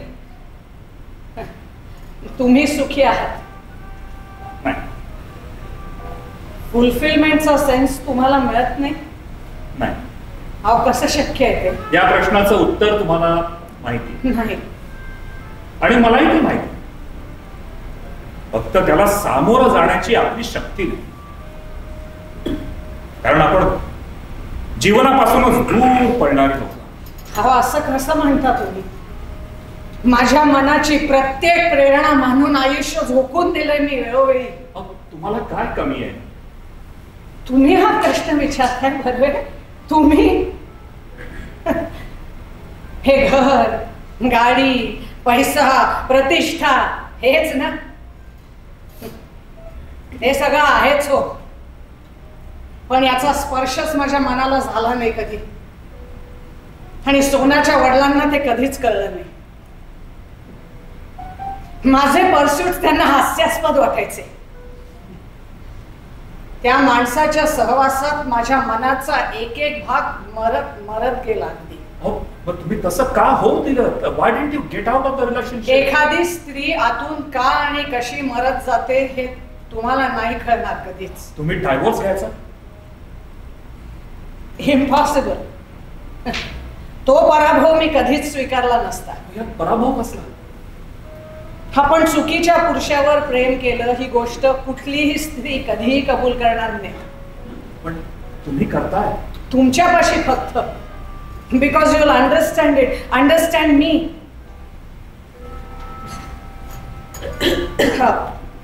तुम्ही सुखी आहात. फुलफिलमेंटचा सेन्स तुम्हाला मिळत नाही. अहो, कसं शक्य आहे ते? या प्रश्नाचं उत्तर तुम्हाला माहिती नाही आणि मलाही ते माहिती. फक्त त्याला सामोरं जाण्याची आपली शक्ती नाही. कारण आपण जीवनापासूनच दूर पडणारे लोक. अहो, असं कसं म्हणता तुम्ही? माझ्या मनाची प्रत्येक प्रेरणा मानून आयुष्य झोकून दिलंय मी वेळोवेळी. तुम्हाला काय कमी आहे? तुम्ही हा प्रश्न विचारताय. बरोबर, तुम्ही हे घर, गाडी, पैसा, प्रतिष्ठा हेच ना? हे सगळं आहेच हो, पण याचा स्पर्शच माझ्या मनाला झाला नाही कधी. आणि सोनाच्या वडिलांना ते कधीच कळलं नाही. माझे परस्यूट त्यांना हास्यास्पद वाटायचे. त्या माणसाच्या सहवासात माझ्या मनाचा एक एक भाग मरत मरत गेला. तुम्ही तसं का होऊ दिलं? Why didn't you get out of the relationship? एखादी स्त्री आतून का आणि कशी मरत जाते हे तुम्हाला नाही कळणार कधीच. तुम्ही डायव्होर्स घ्यायचा? इम्पॉसिबल. तो पराभव मी कधीच स्वीकारला नसता. पराभव कसला? आपण चुकीच्या पुरुषावर प्रेम केलं ही गोष्ट कुठलीही स्त्री कधीही कबूल करणार नाही. पण तुम्ही करताय. तुमच्यापाशी फक्त because you will understand it, understand me.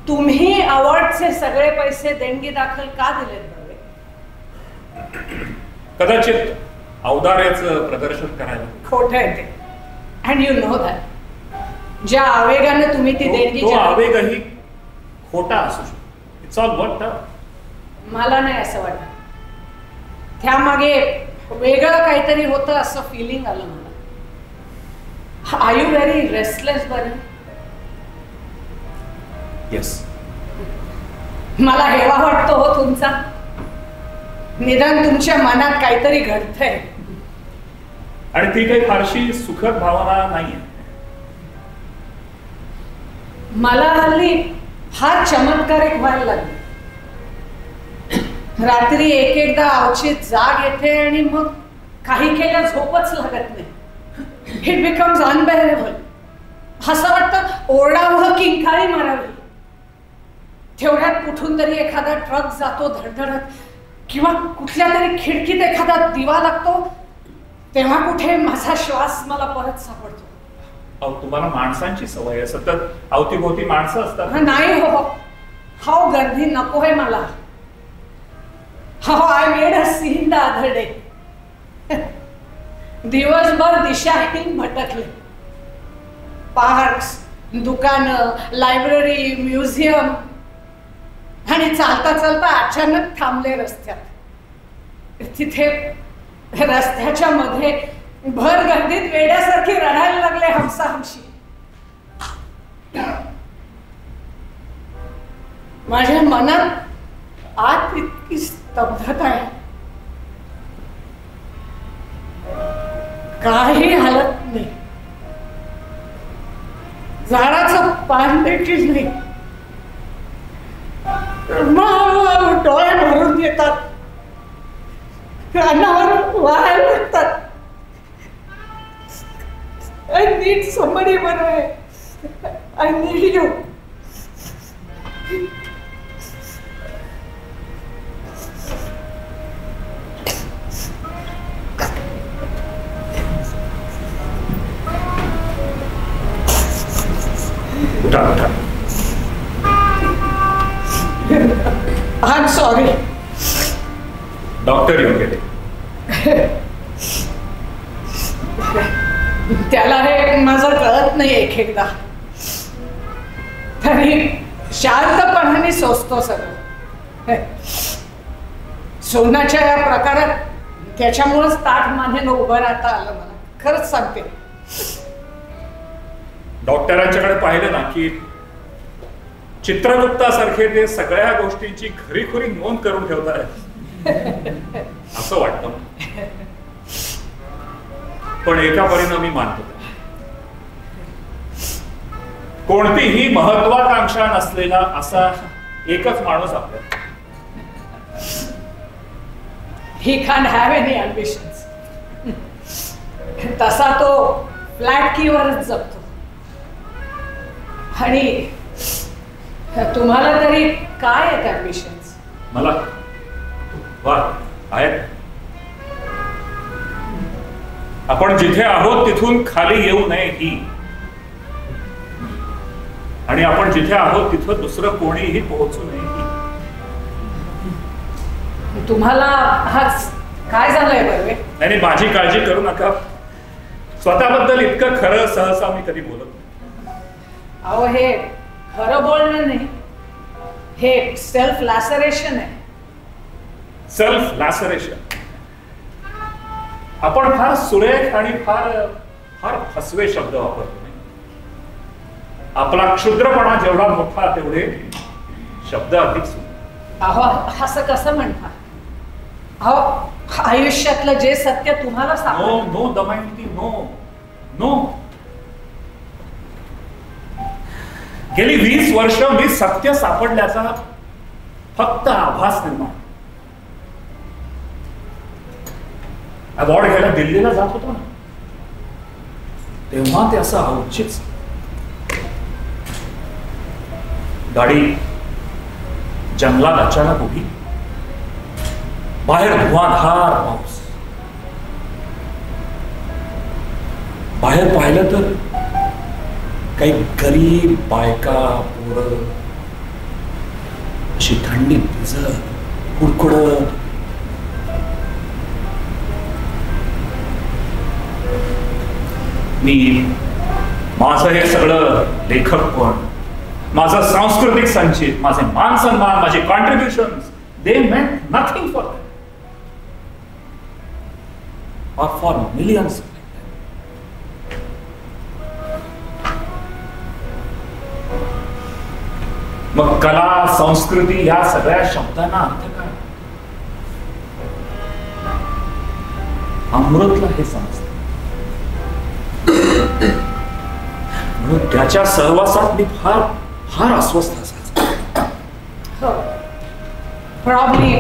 तुम्ही अवॉर्डचे सगळे पैसे देणगी दाखल का दिलेत? कदाचित औदार्याचं प्रदर्शन करायला. खोटं आहे ते, अँड यू नो दॅट. ज्या आवेगाने तुम्ही ती देणगी, तो आवेगही खोटा असू शकतो. It's all work out. मला नाही असं वाटत. त्यामागे वेगळं काहीतरी होतं असं फिलिंग आलं मला. आर यू व्हेरी रेस्टलेस बरं? येस. मला हेवा वाटतो हो तुमचा. निदान तुमच्या मनात काहीतरी घडतंय. आणि ती काही फारशी सुखद भावना नाहीये. मला हल्ली हा चमत्कार एक व्हायला लागला. रात्री एक एकदा अवचित जाग येते आणि मग काही केल्या झोपच लागत नाही. It becomes unbearable. असं वाटतं ओरडावं किंकाळी मारावी. तेवढ्यात कुठून तरी एखादा ट्रक जातो धडधडत, किंवा कुठल्या तरी खिडकीत एखादा दिवा लागतो, तेव्हा कुठे माझा श्वास मला परत सापडतो. अहो, तुम्हाला माणसांची सवय आहे. सतत अवतीभोवती माणसं असतात. नाही हो, हो गर्दी नको आहे मला. हो, I made a seen the other day. दिवसभर दिशाहीन भटकले. पार्क्स, दुकानं, लायब्ररी, म्युझियम, आणि चालता चालता अचानक थांबले रस्त्यात. तिथे रस्त्याच्या मध्ये भर गर्दीत वेड्यासारखी रडायला लागले हमसाहमशी. माझ्या मनात आत इतकी स्तब्धता आहे, काही हालत नाही. झाडाचं पान देखील नाही. डोळे भरून येतात, कानावर वाहायला लागतात. I need somebody, Barve. I need you. Doctor. I'm sorry. Doctor येऊन गेले. त्याला हे माझं कळत नाही एक एकदा. तरी शांतपणाने सोसतो सगळं. सोनाच्या या प्रकारात त्याच्यामुळेच ताठ मानेनं उभं राहता आलं मला. खरंच सांगते. डॉक्टरांच्याकडे पाहिलं ना की चित्रगुप्तासारखे ते सगळ्या गोष्टींची खरीखुरी नोंद करून ठेवतात असं वाटतं. पण एका परिणामी मानतो, कोणतीही महत्वाकांक्षा नसलेला असा एकच माणूस आपल्या. He can't have any ambitions. तसा तो फ्लॅट कीवरच जगतो. आणि तुम्हाला तरी काय आहेत ambitions? मला वा आहेत. आपण जिथे आहोत तिथून खाली येऊ नये ही, आणि आपण जिथे आहोत तिथं दुसरं कोणीही पोहोचू नये ही. तुम्हाला आज काय झालंय बर्वे? नाही, माझी काळजी करू नका. स्वतःबद्दल इतकं खरं सहसा मी कधी बोलत नाही. अहो, हे खरं बोलणं नाही, हे सेल्फ लॅसरेशन आहे. सेल्फ लॅसरेशन. आपण फार सुरेख आणि फार फार फसवे शब्द वापरतो. आपला क्षुद्रपणा जेवढा मोठा तेवढे शब्द अधिक सुंदर. अहो, असं कसं म्हणता? अहो, आयुष्यातलं जे सत्य तुम्हाला नो सापडलं. No Damayanti, no no. गेली 20 वर्ष मी सत्य सापडल्याचा फक्त आभास निर्माण. अवॉर्ड घ्यायला दिल्लीला जात होतो ना, तेव्हा ते असं औचित्य. गाडी जंगलात अचानक उभी, बाहेर धुवाधार पाऊस. बाहेर पाहिलं तर काही गरीब बायका पोरं अशी थंडी भिजत कुडकुडत. मी माझं हे सगळं लेखक पण, माझं सांस्कृतिक संचित, माझे मान सन्मान, माझे कॉन्ट्रीब्युशन, दे मेंट nothing for them or for millions. मग कला, संस्कृती ह्या सगळ्या शब्दांना अर्थ काय? अमृतला हे समजतं, म्हणून त्याच्या सहवासात मी फार फार अस्वस्थ असायचो. Probably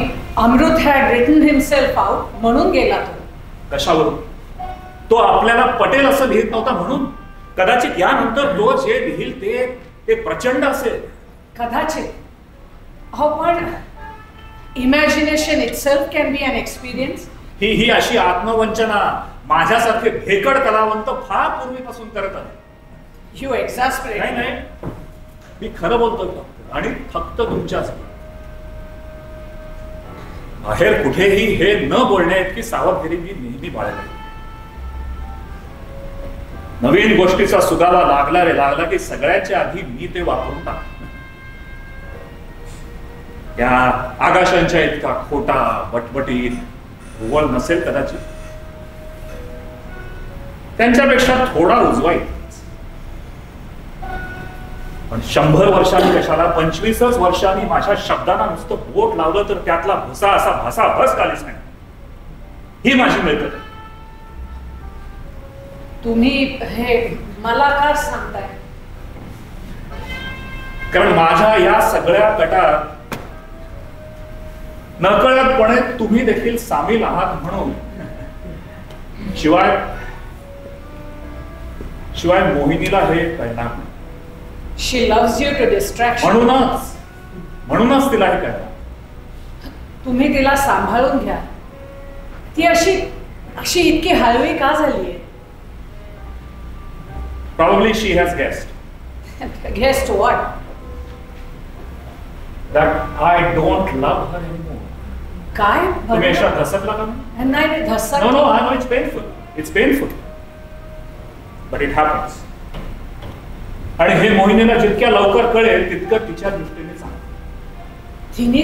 Amrut had written himself out म्हणून गेला तो. कशावरून? तो आपल्याला पटेल असं लिहित नव्हता म्हणून. कदाचित यानंतर तो जे लिहिल ते प्रचंड असेल. कदाचित. हो, पण imagination itself can be an experience. ही अशी आत्मवंचना माझ्यासारखे भेकड कलावंत फार पूर्वीपासून करत आहे. You exasperate. नाही, मी खरं बोलतोय आणि फक्त तुमच्याच. बाहेर कुठेही हे न बोलण्या इतकी सावधगिरी मी नेहमी बाळगली. नवीन गोष्टीचा सुगावा लागला की सगळ्यांच्या आधी मी ते वापरून टाकतो. या आकाशांच्या इतका खोटा, बटबटीत, भुवळ नसेल कदाचित, त्यांच्यापेक्षा थोडा उजवाई. पण 100 वर्षांनी कशाला, 25 वर्षांनी माझ्या शब्दांना नुसतं बोट लावलं तर त्यातला भुसा असा भासाभास कालीच नाही. ही माझी मिळकत आहे. तुम्ही हे मला का सांगताय? कारण माझ्या या सगळ्या गटात नकळतपणे तुम्ही देखील सामील आहात म्हणून. शिवाय मोहिनीला हे कळणार नाही. She loves you to distraction. म्हणूनच तिला हे कळणार. तुम्ही तिला सांभाळून घ्या. ती अशी इतकी हळवी का झालीये? Probably she has guessed. Guessed what? That I don't love her anymore. काय? तुम्ही अशा धसकला का? नाही, धसक. No, I know it's painful. It's painful. But it happens. आणि हे मोहिनीला जितक्या लवकर कळेल तितकं तिच्या दृष्टीने चांगलं. तिने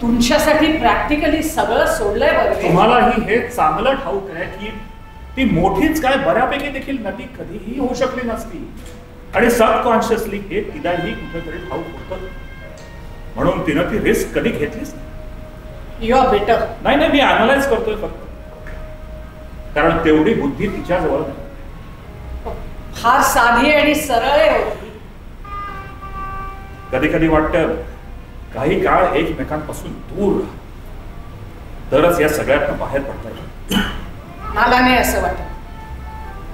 तुमच्यासाठी प्रॅक्टिकली सगळं सोडलंय. बरं, तुम्हालाही हे चांगलं ठाऊक आहे की ती मोठीच काय बऱ्यापैकी देखील नटी कधीही होऊ शकली नसती. आणि सबकॉन्शियसली हे तिलाही कुठेतरी ठाऊक होतं, म्हणून तिनं ती रिस्क कधी घेतलीच नाही. You are better. नाही, मी अनालाइज करतोय फक्त, कारण तेवढी बुद्धी तिच्या जवळ नाही. फार साधी आणि सरळ होती. कधी कधी वाटतं काही काळ एकमेकांपासून दूर तरच या सगळ्यातनं बाहेर पडता येईल. मला नाही असं वाटत.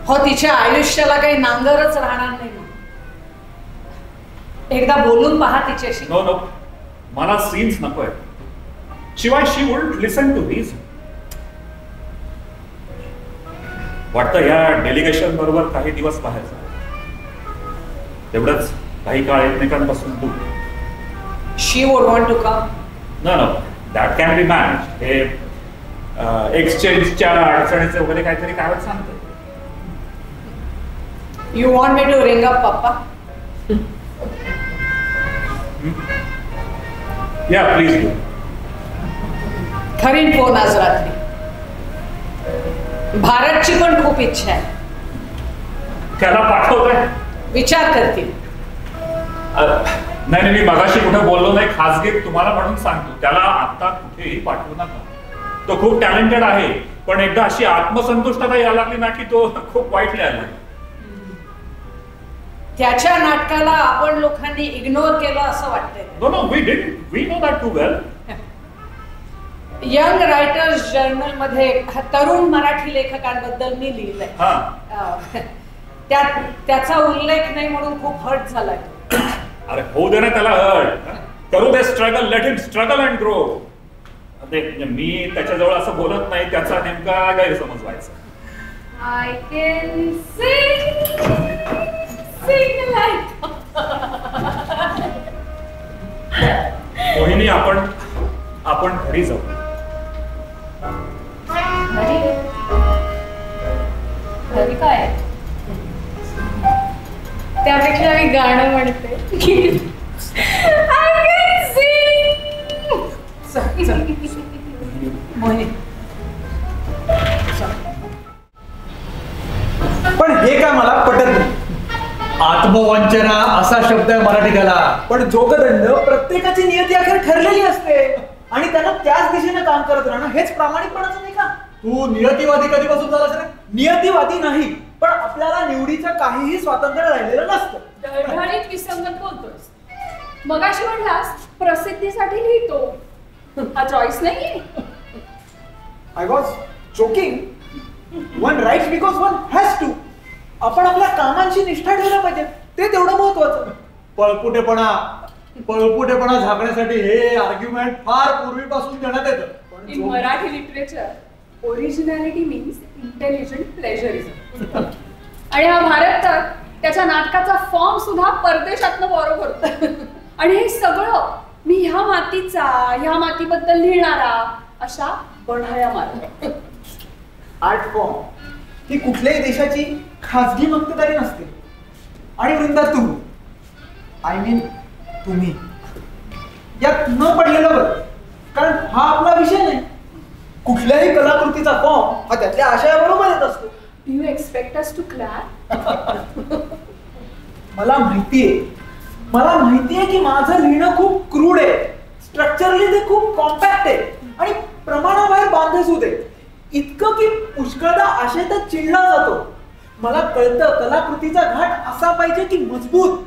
हो, तिच्या आयुष्याला काही नांगरच राहणार नाही. एकदा बोलून पहा तिच्याशी. नो, मला सीन्स नकोय. शिवाय शी वुड लिसन टू रीझन. वाटतं या डेलिगेशन बरोबर काही दिवस बाहेर जा, तेवढंच काही काळ एकमेकांपासून दूर. She would want to come. No, that can be manage. हे एक्सचेंजच्या अडचणीचे वगैरे काहीतरी काय सांगतो. You want me to ring up papa? या प्लीज. खरीन फोन आज रात्री. भारतची पण खूप इच्छा आहे. त्याला पाठवतोय. विचार करतील. नाही, मी मगाशी कुठे बोललो नाही. खासगीत तुम्हाला म्हणून सांगतो, त्याला आता कुठेही पाठवू नका. तो खूप टॅलेंटेड आहे, पण एकदा अशी आत्मसंतुष्टता यायला लागली ना की तो खूप वाईट लिहायला. त्याच्या नाटकाला आपण लोकांनी इग्नोर केलं असं वाटतंय. No, we didn't. We know that too well. Young writers journal मध्ये तरुण मराठी लेखकांबद्दल मी लिहिलंय. त्याचा उल्लेख नाही म्हणून खूप हर्ट झालाय. अरे होऊ दे ना त्याला हर्ट. करू दे struggle. Let him struggle and grow. मी त्याच्याजवळ असं बोलत नाही, त्याचा नेमका गैरसमज व्हायचा. I can sing like. मोहिनी, आपण घरी जाऊ. घरी काय? त्यापेक्षा मी गाणं म्हणते. मोहिनी, पण हे काय मला पटत नाही. आत्मवंचना असा शब्द आहे मराठी त्याला. पण जोगदंड प्रत्येकाची नियती अखेर ठरलेली असते आणि त्यांना त्याच दिशेने काम करत राहणं हेच प्रामाणिकपणाचं नाही का? तू नियतीवादी कधीपासून झालास रे? नियतीवादी नाही, पण आपल्याला निवडीचं काहीही स्वातंत्र्य राहिलेलं नसतं. धडधडीत विसंगत बोलतोस. मगाशी म्हणलास प्रसिद्धीसाठी लिहितो, हा चॉईस नाहीये. I was joking. One writes because one has to. आपण आपल्या कामांची निष्ठा ठेवला पाहिजे, ते तेवढं महत्वाचं. पळपुटेपणा झाकण्यासाठी हे आर्ग्युमेंट फार पूर्वीपासून देण्यात येतं. In Marathi literature originality means intelligent plagiarism. आणि हा भारत तर त्याच्या नाटकाचा फॉर्म सुद्धा परदेशातनं बॉरो करतो. आणि हे सगळं मी ह्या मातीचा, ह्या मातीबद्दल लिहिणारा अशा बढाया मारतो. आर्ट फॉर्म ही कुठल्याही देशाची खाजगी मक्तेदारी नसते. आणि वृंदा, तू आय मीन तुम्ही यात न पडलेलं बरं, कारण हा आपला विषय नाही. कुठल्याही कलाकृतीचा फॉर्म हा त्यातल्या आशयाबरोबर येत असतो. Do you expect us to clap? मला माहितीये की माझं लिहिणं खूप क्रूड आहे, स्ट्रक्चरली ते खूप कॉम्पॅक्ट आहे आणि प्रमाणाबाहेर बांधसूद आहे. इतकं की पुष्कळदा आशेतच चिडला जातो. मला कळतं कलाकृतीचा घाट असा पाहिजे की मजबूत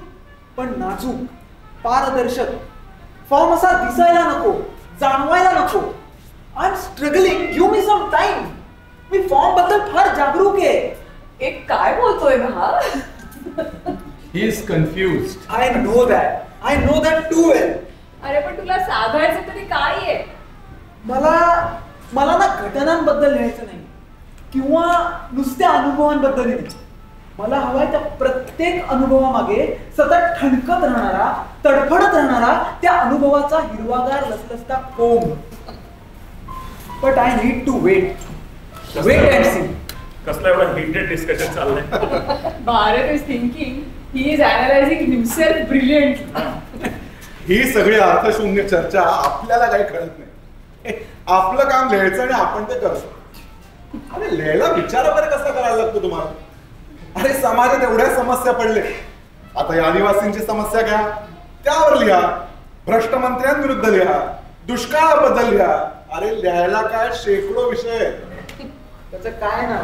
पण नाजूक, पारदर्शक. फॉर्म असा दिसायला नको, जाणवायला नको. I am struggling, give me some time. मी फॉर्म बद्दल फार जागरूक आहे. एक काय बोलतोय हा? He is confused. I know that too well. अरे पण तुला साधायचं तरी काय आहे? मला ना घटनांबद्दल लिहायचं नाही किंवा नुसत्या अनुभवांबद्दल नाही. मला हवाय त्या प्रत्येक अनुभवामागे सतत ठणकत राहणारा, तडफडत राहणारा त्या अनुभवाचा हिरवागार लसलसता कोंब. But I need to wait and see. कसलं एवढं हिटेड डिस्कशन चाललंय? Bharat is thinking, he is analysing himself brilliantly. ही सगळी अर्थशून्य चर्चा आपल्याला काही कळत नाही. आपलं काम लिहायचं आणि आपण ते करतो. अरे लिहायला विचार वगैरे कसा करायला लागतो तुम्हाला? अरे समाजात एवढ्या समस्या पडले, आता या आदिवासींची समस्या घ्या, त्यावर लिहा. भ्रष्ट मंत्र्यांविरुद्ध लिहा, दुष्काळाबद्दल लिहा. अरे लिहायला काय शेकडो विषय आहेत. त्याचं काय ना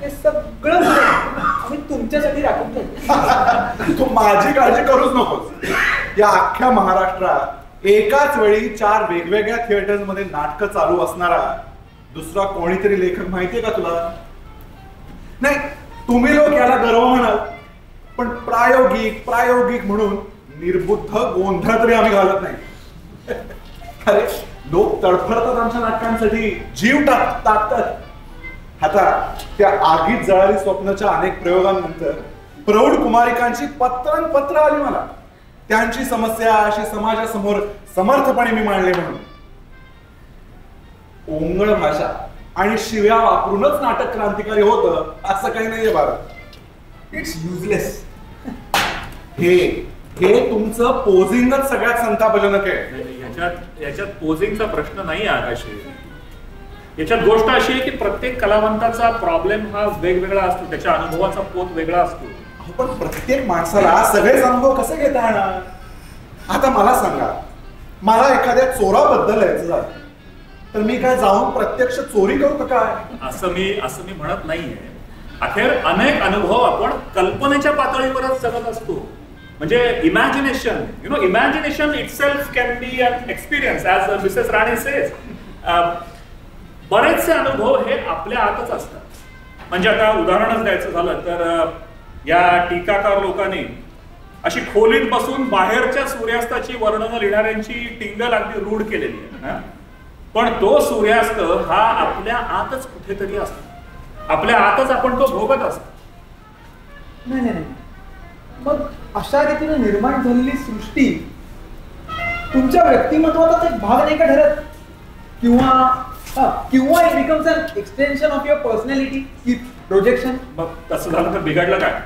ते सगळं आम्ही तुमच्यासाठी राखून ठेवतो. तू माझी काळजी करूच नकोस. या अख्ख्या महाराष्ट्रात एकाच वेळी 4 वेगवेगळ्या थिएटर्स मध्ये नाटकं चालू असणारा दुसरा कोणीतरी लेखक माहितीये का तुला? नाही, तुम्ही लोक याला गर्व म्हणाल, पण प्रायोगिक म्हणून निर्बुद्ध गोंधळ तरी आम्ही घालत नाही. अरे लोक तडफडतात आमच्या नाटकांसाठी, जीव टाकतात. आता त्या आगीत जळाली स्वप्नाच्या अनेक प्रयोगांनंतर प्रौढ कुमारिकांची पत्र आली मला. त्यांची समस्या अशी समाजासमोर समर्थपणे मी मांडले म्हणून. ओंगळ भाषा आणि शिव्या वापरूनच नाटक क्रांतिकारी होतं असं काही नाहीये भारत. It's useless. हे तुमचं पोझिंगच सगळ्यात संतापजनक आहे. याच्यात पोझिंगचा प्रश्न नाही आकाशी. याच्यात गोष्ट अशी आहे की प्रत्येक कलावंताचा प्रॉब्लेम हा वेगवेगळा असतो, त्याच्या अनुभवाचा पोत वेगळा असतो. पण प्रत्येक माणसाला सगळेच अनुभव कसे घेता येणार? आता मला सांगा, मला एखाद्या चोराबद्दल लिहायचं झालं तर मी काय जाऊन प्रत्यक्ष चोरी करू का काय? असं मी म्हणत नाहीये. अखेर अनेक अनुभव आपण कल्पनेच्या पातळीवरच जगत असतो. म्हणजे imagination, imagination itself can be an experience, as mrs Rane says. बरेचसे अनुभव हे आपल्या आतच असतात. म्हणजे आता उदाहरणच द्यायचं झालं तर या टीकाकार लोकांनी अशी खोलीत बसून बाहेरच्या सूर्यास्ताची वर्णनं लिहिणाऱ्यांची टिंगल अगदी रूढ केलेली आहे. पण तो सूर्यास्त हा आपल्या आतच कुठेतरी असतो, आपल्या आतच आपण तो भोगत असतो. नाही, मग अशा रीतीने निर्माण झालेली सृष्टी तुमच्या व्यक्तिमत्वाचा एक भाग नाही का ठरत? किंवा it becomes an extension of your personality, projection. मग तसं झालं तर बिघडलं काय?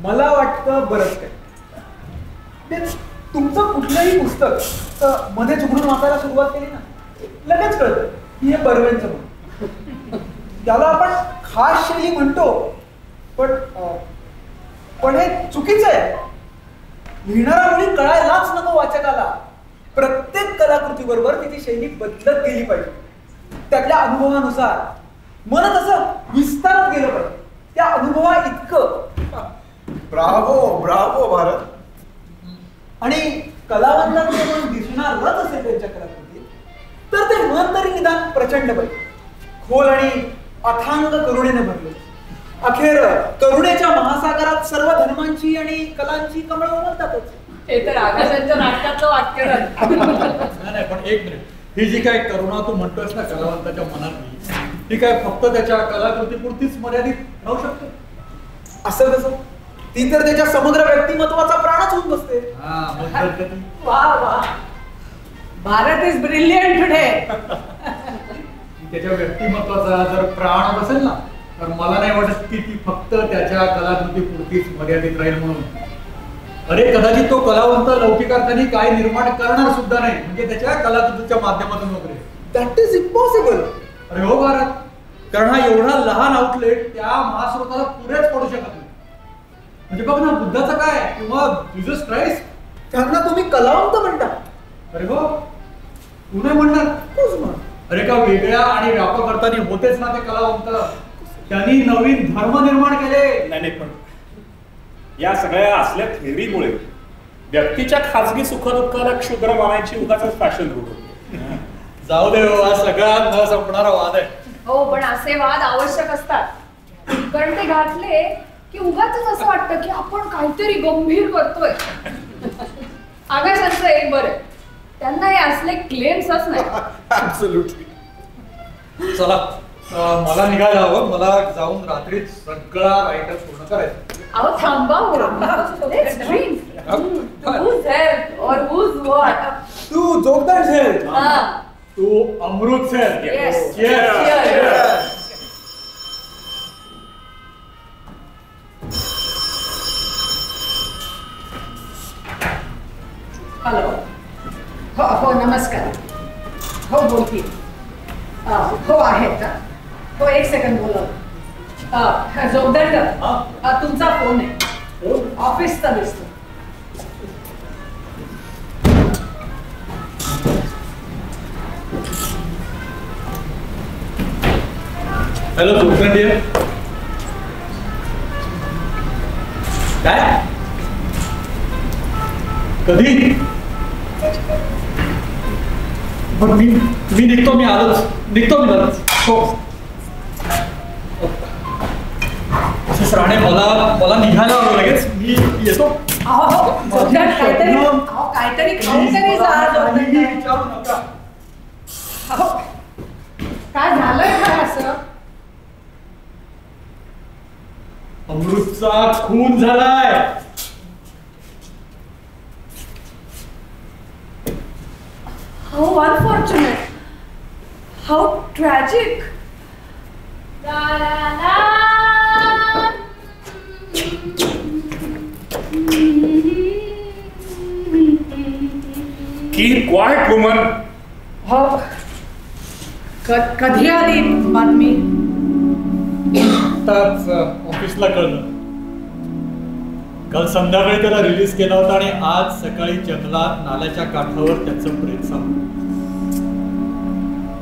मला वाटतं बरंच काय. तुमचं कुठलंही पुस्तक मध्येच उघडून वाचायला सुरुवात केली ना, लगेच कळतं की हे बर्वेंचं म्हणून. त्याला आपण खास शैली म्हणतो, पण हे चुकीचं आहे. लिहिणारा मुली कळायलाच नको वाचकाला. प्रत्येक कलाकृती बरोबर तिची शैली बदलत गेली पाहिजे. त्यातल्या अनुभवानुसार मन तसं विस्तारत गेलं पाहिजे. त्या अनुभवा इतकं. Bravo Bravo Bharat. आणि कलावंतांचं मन दिसणारच असेल त्यांच्या कलाकृतीत, तर ते मन तरी निदान प्रचंड पाहिजे, खोल आणि अथांग करुणेने भरले. अखेर करुणेच्या महासागरात सर्व धर्मांची आणि कलांची कमळं उमलतातच. हे तर आकाशांच्या नाटकातलं वाक्य नाही, पण एक मिनिट, ही जी काय करुणा तू म्हणतोयस ना कलावंताच्या मनातली, ती काय फक्त त्याच्या कलाकृतीपुरतीच मर्यादित राहू शकते? असं कसं? ती तर त्याच्या समग्र व्यक्तिमत्वाचा प्राणच होऊन बसते. वा वा, भारत इज ब्रिलियंट टुडे. त्याच्या व्यक्तिमत्वाचा जर प्राण बसेल ना, तर मला नाही वाटत की ती फक्त त्याच्या कलाकृतीपुरतीच मर्यादित राहील म्हणून. अरे कदाचित तो कलावंत लौकिक अर्थाने काय निर्माण करणार सुद्धा नाही, म्हणजे त्याच्या कलाकृतीच्या माध्यमातून वगैरे. That is impossible. अरे हो भारत, कारण हा एवढा लहान आउटलेट त्या महास्रोताला पुरेच पडू शकत नाही. म्हणजे बघ ना, बुद्धाचं काय किंवा जीसस क्राइस्ट, त्यांना तुम्ही कलावंत म्हणता. अरे हो, तू नाही म्हणणार? तूच म्हण. अरे का वेगळ्या आणि व्यापक अर्थाने होतेच ना ते कलावंत. त्यांनी नवीन धर्म निर्माण केले. नाही, पण या सगळ्या असल्या थेअरीमुळे व्यक्तीच्या खासगी सुखदुःखाला क्षुद्र मानायची उगाच फॅशन रूढ होती. जाऊ दे, हा सगळा न संपणारा वाद आहे. हो, पण असे वाद आवश्यक असतात, कारण ते घातले की उगाच असं वाटतं की आपण काहीतरी गंभीर करतोय. आकाशांचं एक बरं, त्यांना हे असले क्लेम्सच नाही. ऍब्सोल्युटली. चला, मला निघायला हवं. मला जाऊन रात्रीच सगळा रायटर पूर्ण करायचं. अहो थांबा हो. Let's drink. Who's there or who's what? तू जोगदार झेल. हां. तू अमृत सेन. Yes. Yes. हॅलो. हो हो, नमस्कार. हो बोलती. हो आहेत. हो, एक सेकंड बोलव. जोगदंड, तुमचा फोन आहे. ऑफिसचा दिसतो. हॅलो जोगदंड. काय? कधी? पण मी निघतो. मी आलोच. निघतो मी आलोच. हो राणे, मला निघायला हवं लगेच. मी येतो. काहीतरी खाऊ तरी जा. विचारू नका. काय झालंय काय असं? अमृतचा खून झालाय. How unfortunate. How tragic. La la la. Keep quiet, woman. हो, कधी आली बातमी? आताच ऑफिसला कळलं. काल संध्याकाळी त्याला रिलीज केला होता आणि आज सकाळी जंगलात नाल्याच्या काठावर त्याचं प्रेत सापडलं.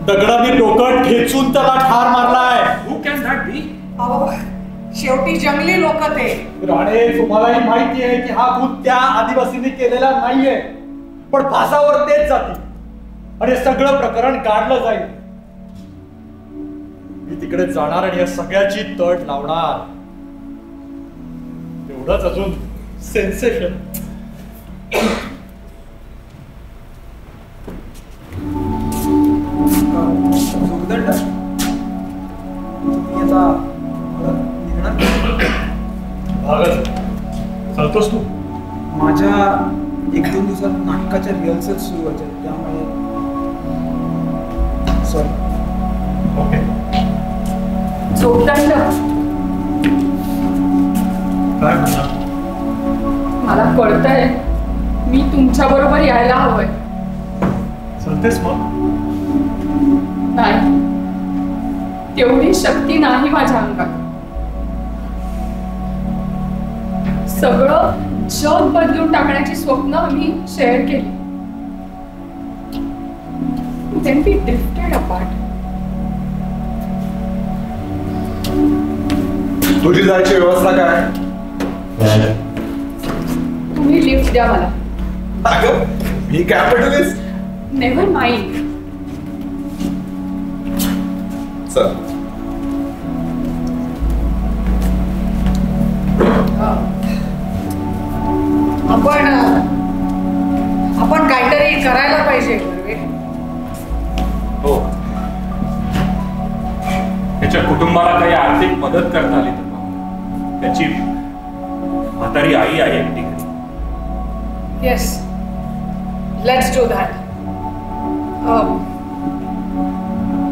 दगडाने डोकं ठेचून त्याला ठार मारलाय. Who can that be? अहो, शेवटी जंगली लोक ते. राणे, तुम्हालाही माहिती आहे की हा खून त्या आदिवासींनी केलेला नाहीये, पण फासावर तेच जातील आणि सगळं प्रकरण काढलं जाईल. मी तिकडे जाणार आणि या सगळ्याची तट लावणार. एवढंच अजून सेन्सेशन. जोगदंड, तुम्ही आता निघणार? भागच चालतोस तू? माझ्या 1-2 दिवसात नाटकाच्या रिहर्सल सुरू व्हायच्या, त्यामुळे सॉरी. ओके. जोगदंड, काय म्हणणार? मला कळतंय मी तुमच्या बरोबर यायला हवंय. चालतेस मग? तेवढी शक्ती नाही माझ्या अंगात. सगळं जग बदलून टाकण्याची स्वप्न मी शेअर केली. Then we drifted apart. तुझी जायची व्यवस्था काय? तुम्ही लिफ्ट द्या मला. अगं मी कॅपिटलिस्ट. Never mind. चल. आपण काहीतरी करायला पाहिजे. हो, त्याच्या कुटुंबाला काही आर्थिक मदत करता आली तर त्याची म्हातारी आई आहे एकटी. Yes, let's do that.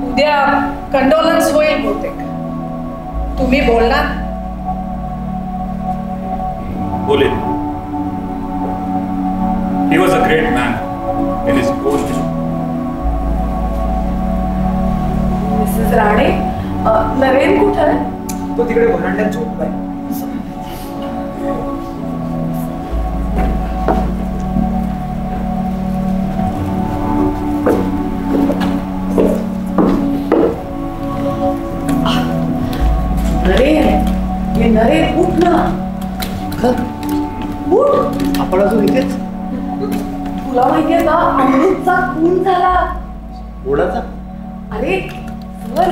उद्या कंडोलन्स होईल बहुतेक. तुम्ही बोलणार? बोलेन. He was a great man in his own way. Mrs Rane, Naren कुठं आहे? तो तिकडे वरांड्यात झोपलाय. नरेन उठ ना. उठ. आपण अजून इथेच. तुला माहितीये का अमृतचा खून झाला. कोणाचा? अरे सर,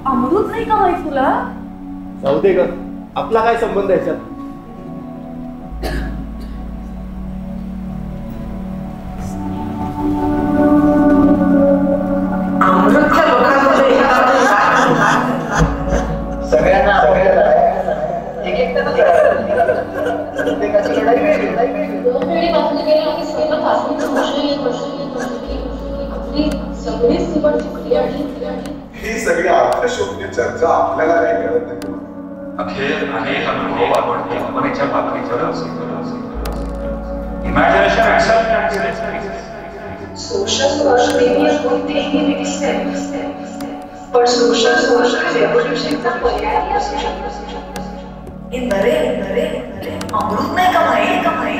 अमृत नाही का माहित तुला? जाऊ दे ग, आपला काय संबंध याच्यात? अमृतच्या लोकांमध्ये सगळ्यांना एक एक प्रत्येकाची लढाई वेगळी. ही सगळी अर्थशोधनी चर्चा आपल्याला काही कळत नाही. अखेर अनेक अनुभव आपण कल्पनेच्या पातळीवर इमॅजिनेशन सोशल सोशल कोणतेही नेक्स्ट स्टेप, पण सोशल सोशल रेव्होल्यूशनचा पर्याय असू शकतो. अमृत नाही कमाई.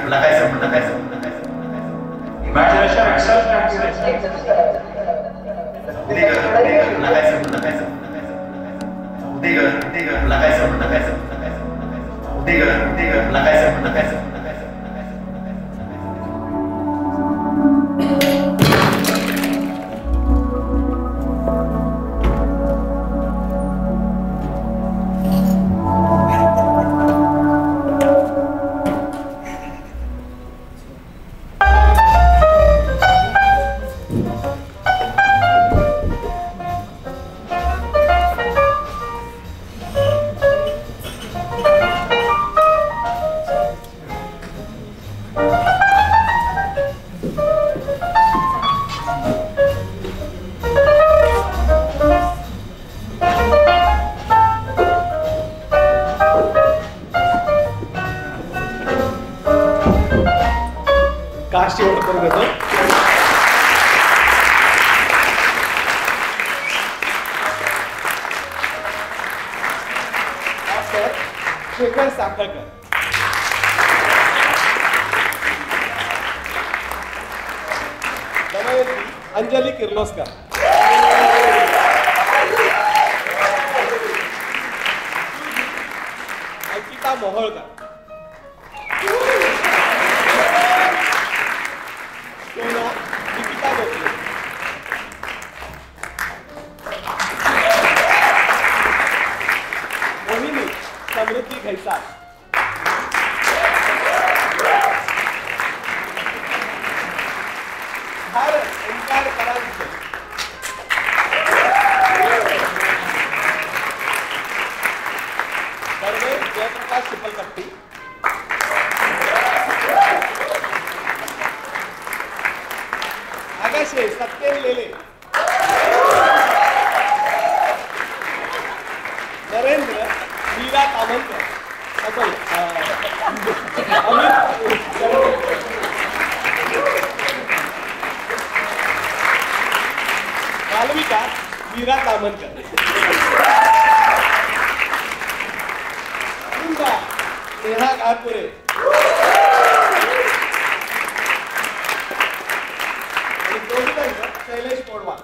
तुला काय समजलं? इमॅजिनेशन शेखर साखळकर, अंजली किर्लोस्कर, अंकिता मोहोळकर, सोना निकिता गोखले, मोहिनी समृद्धी घैसाळ, भारत ओंकार परांजपे, सर्वे जयप्रकाश चिपलकट्टी, आगाशे सत्येन लेले, नरेंद्र मीरा तामणकर, मालविका मीरा तामणकर, नेहा घारपुरे, आणि दोघीजण शैलेश पोडवा.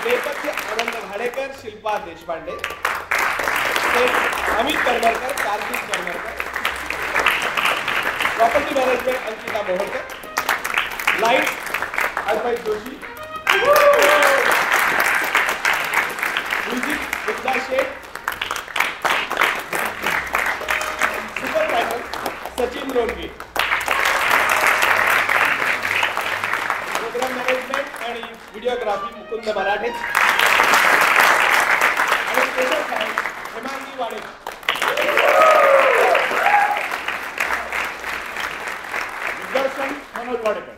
नेपथ्य Anand Ghadekar, Shilpa Deshpande, Amit Karmarkar, Kartik Karmarkar, property management Ankita Moharkar, light Advait Joshi, music Vidya Sheth, super title Sachin Rodge, program management आणि व्हिडिओग्राफी मुकुंद मराठे, आणि स्पेशल थँक्स हेमांगी वाडेकर. दिग्दर्शन मनोज वाडेकर.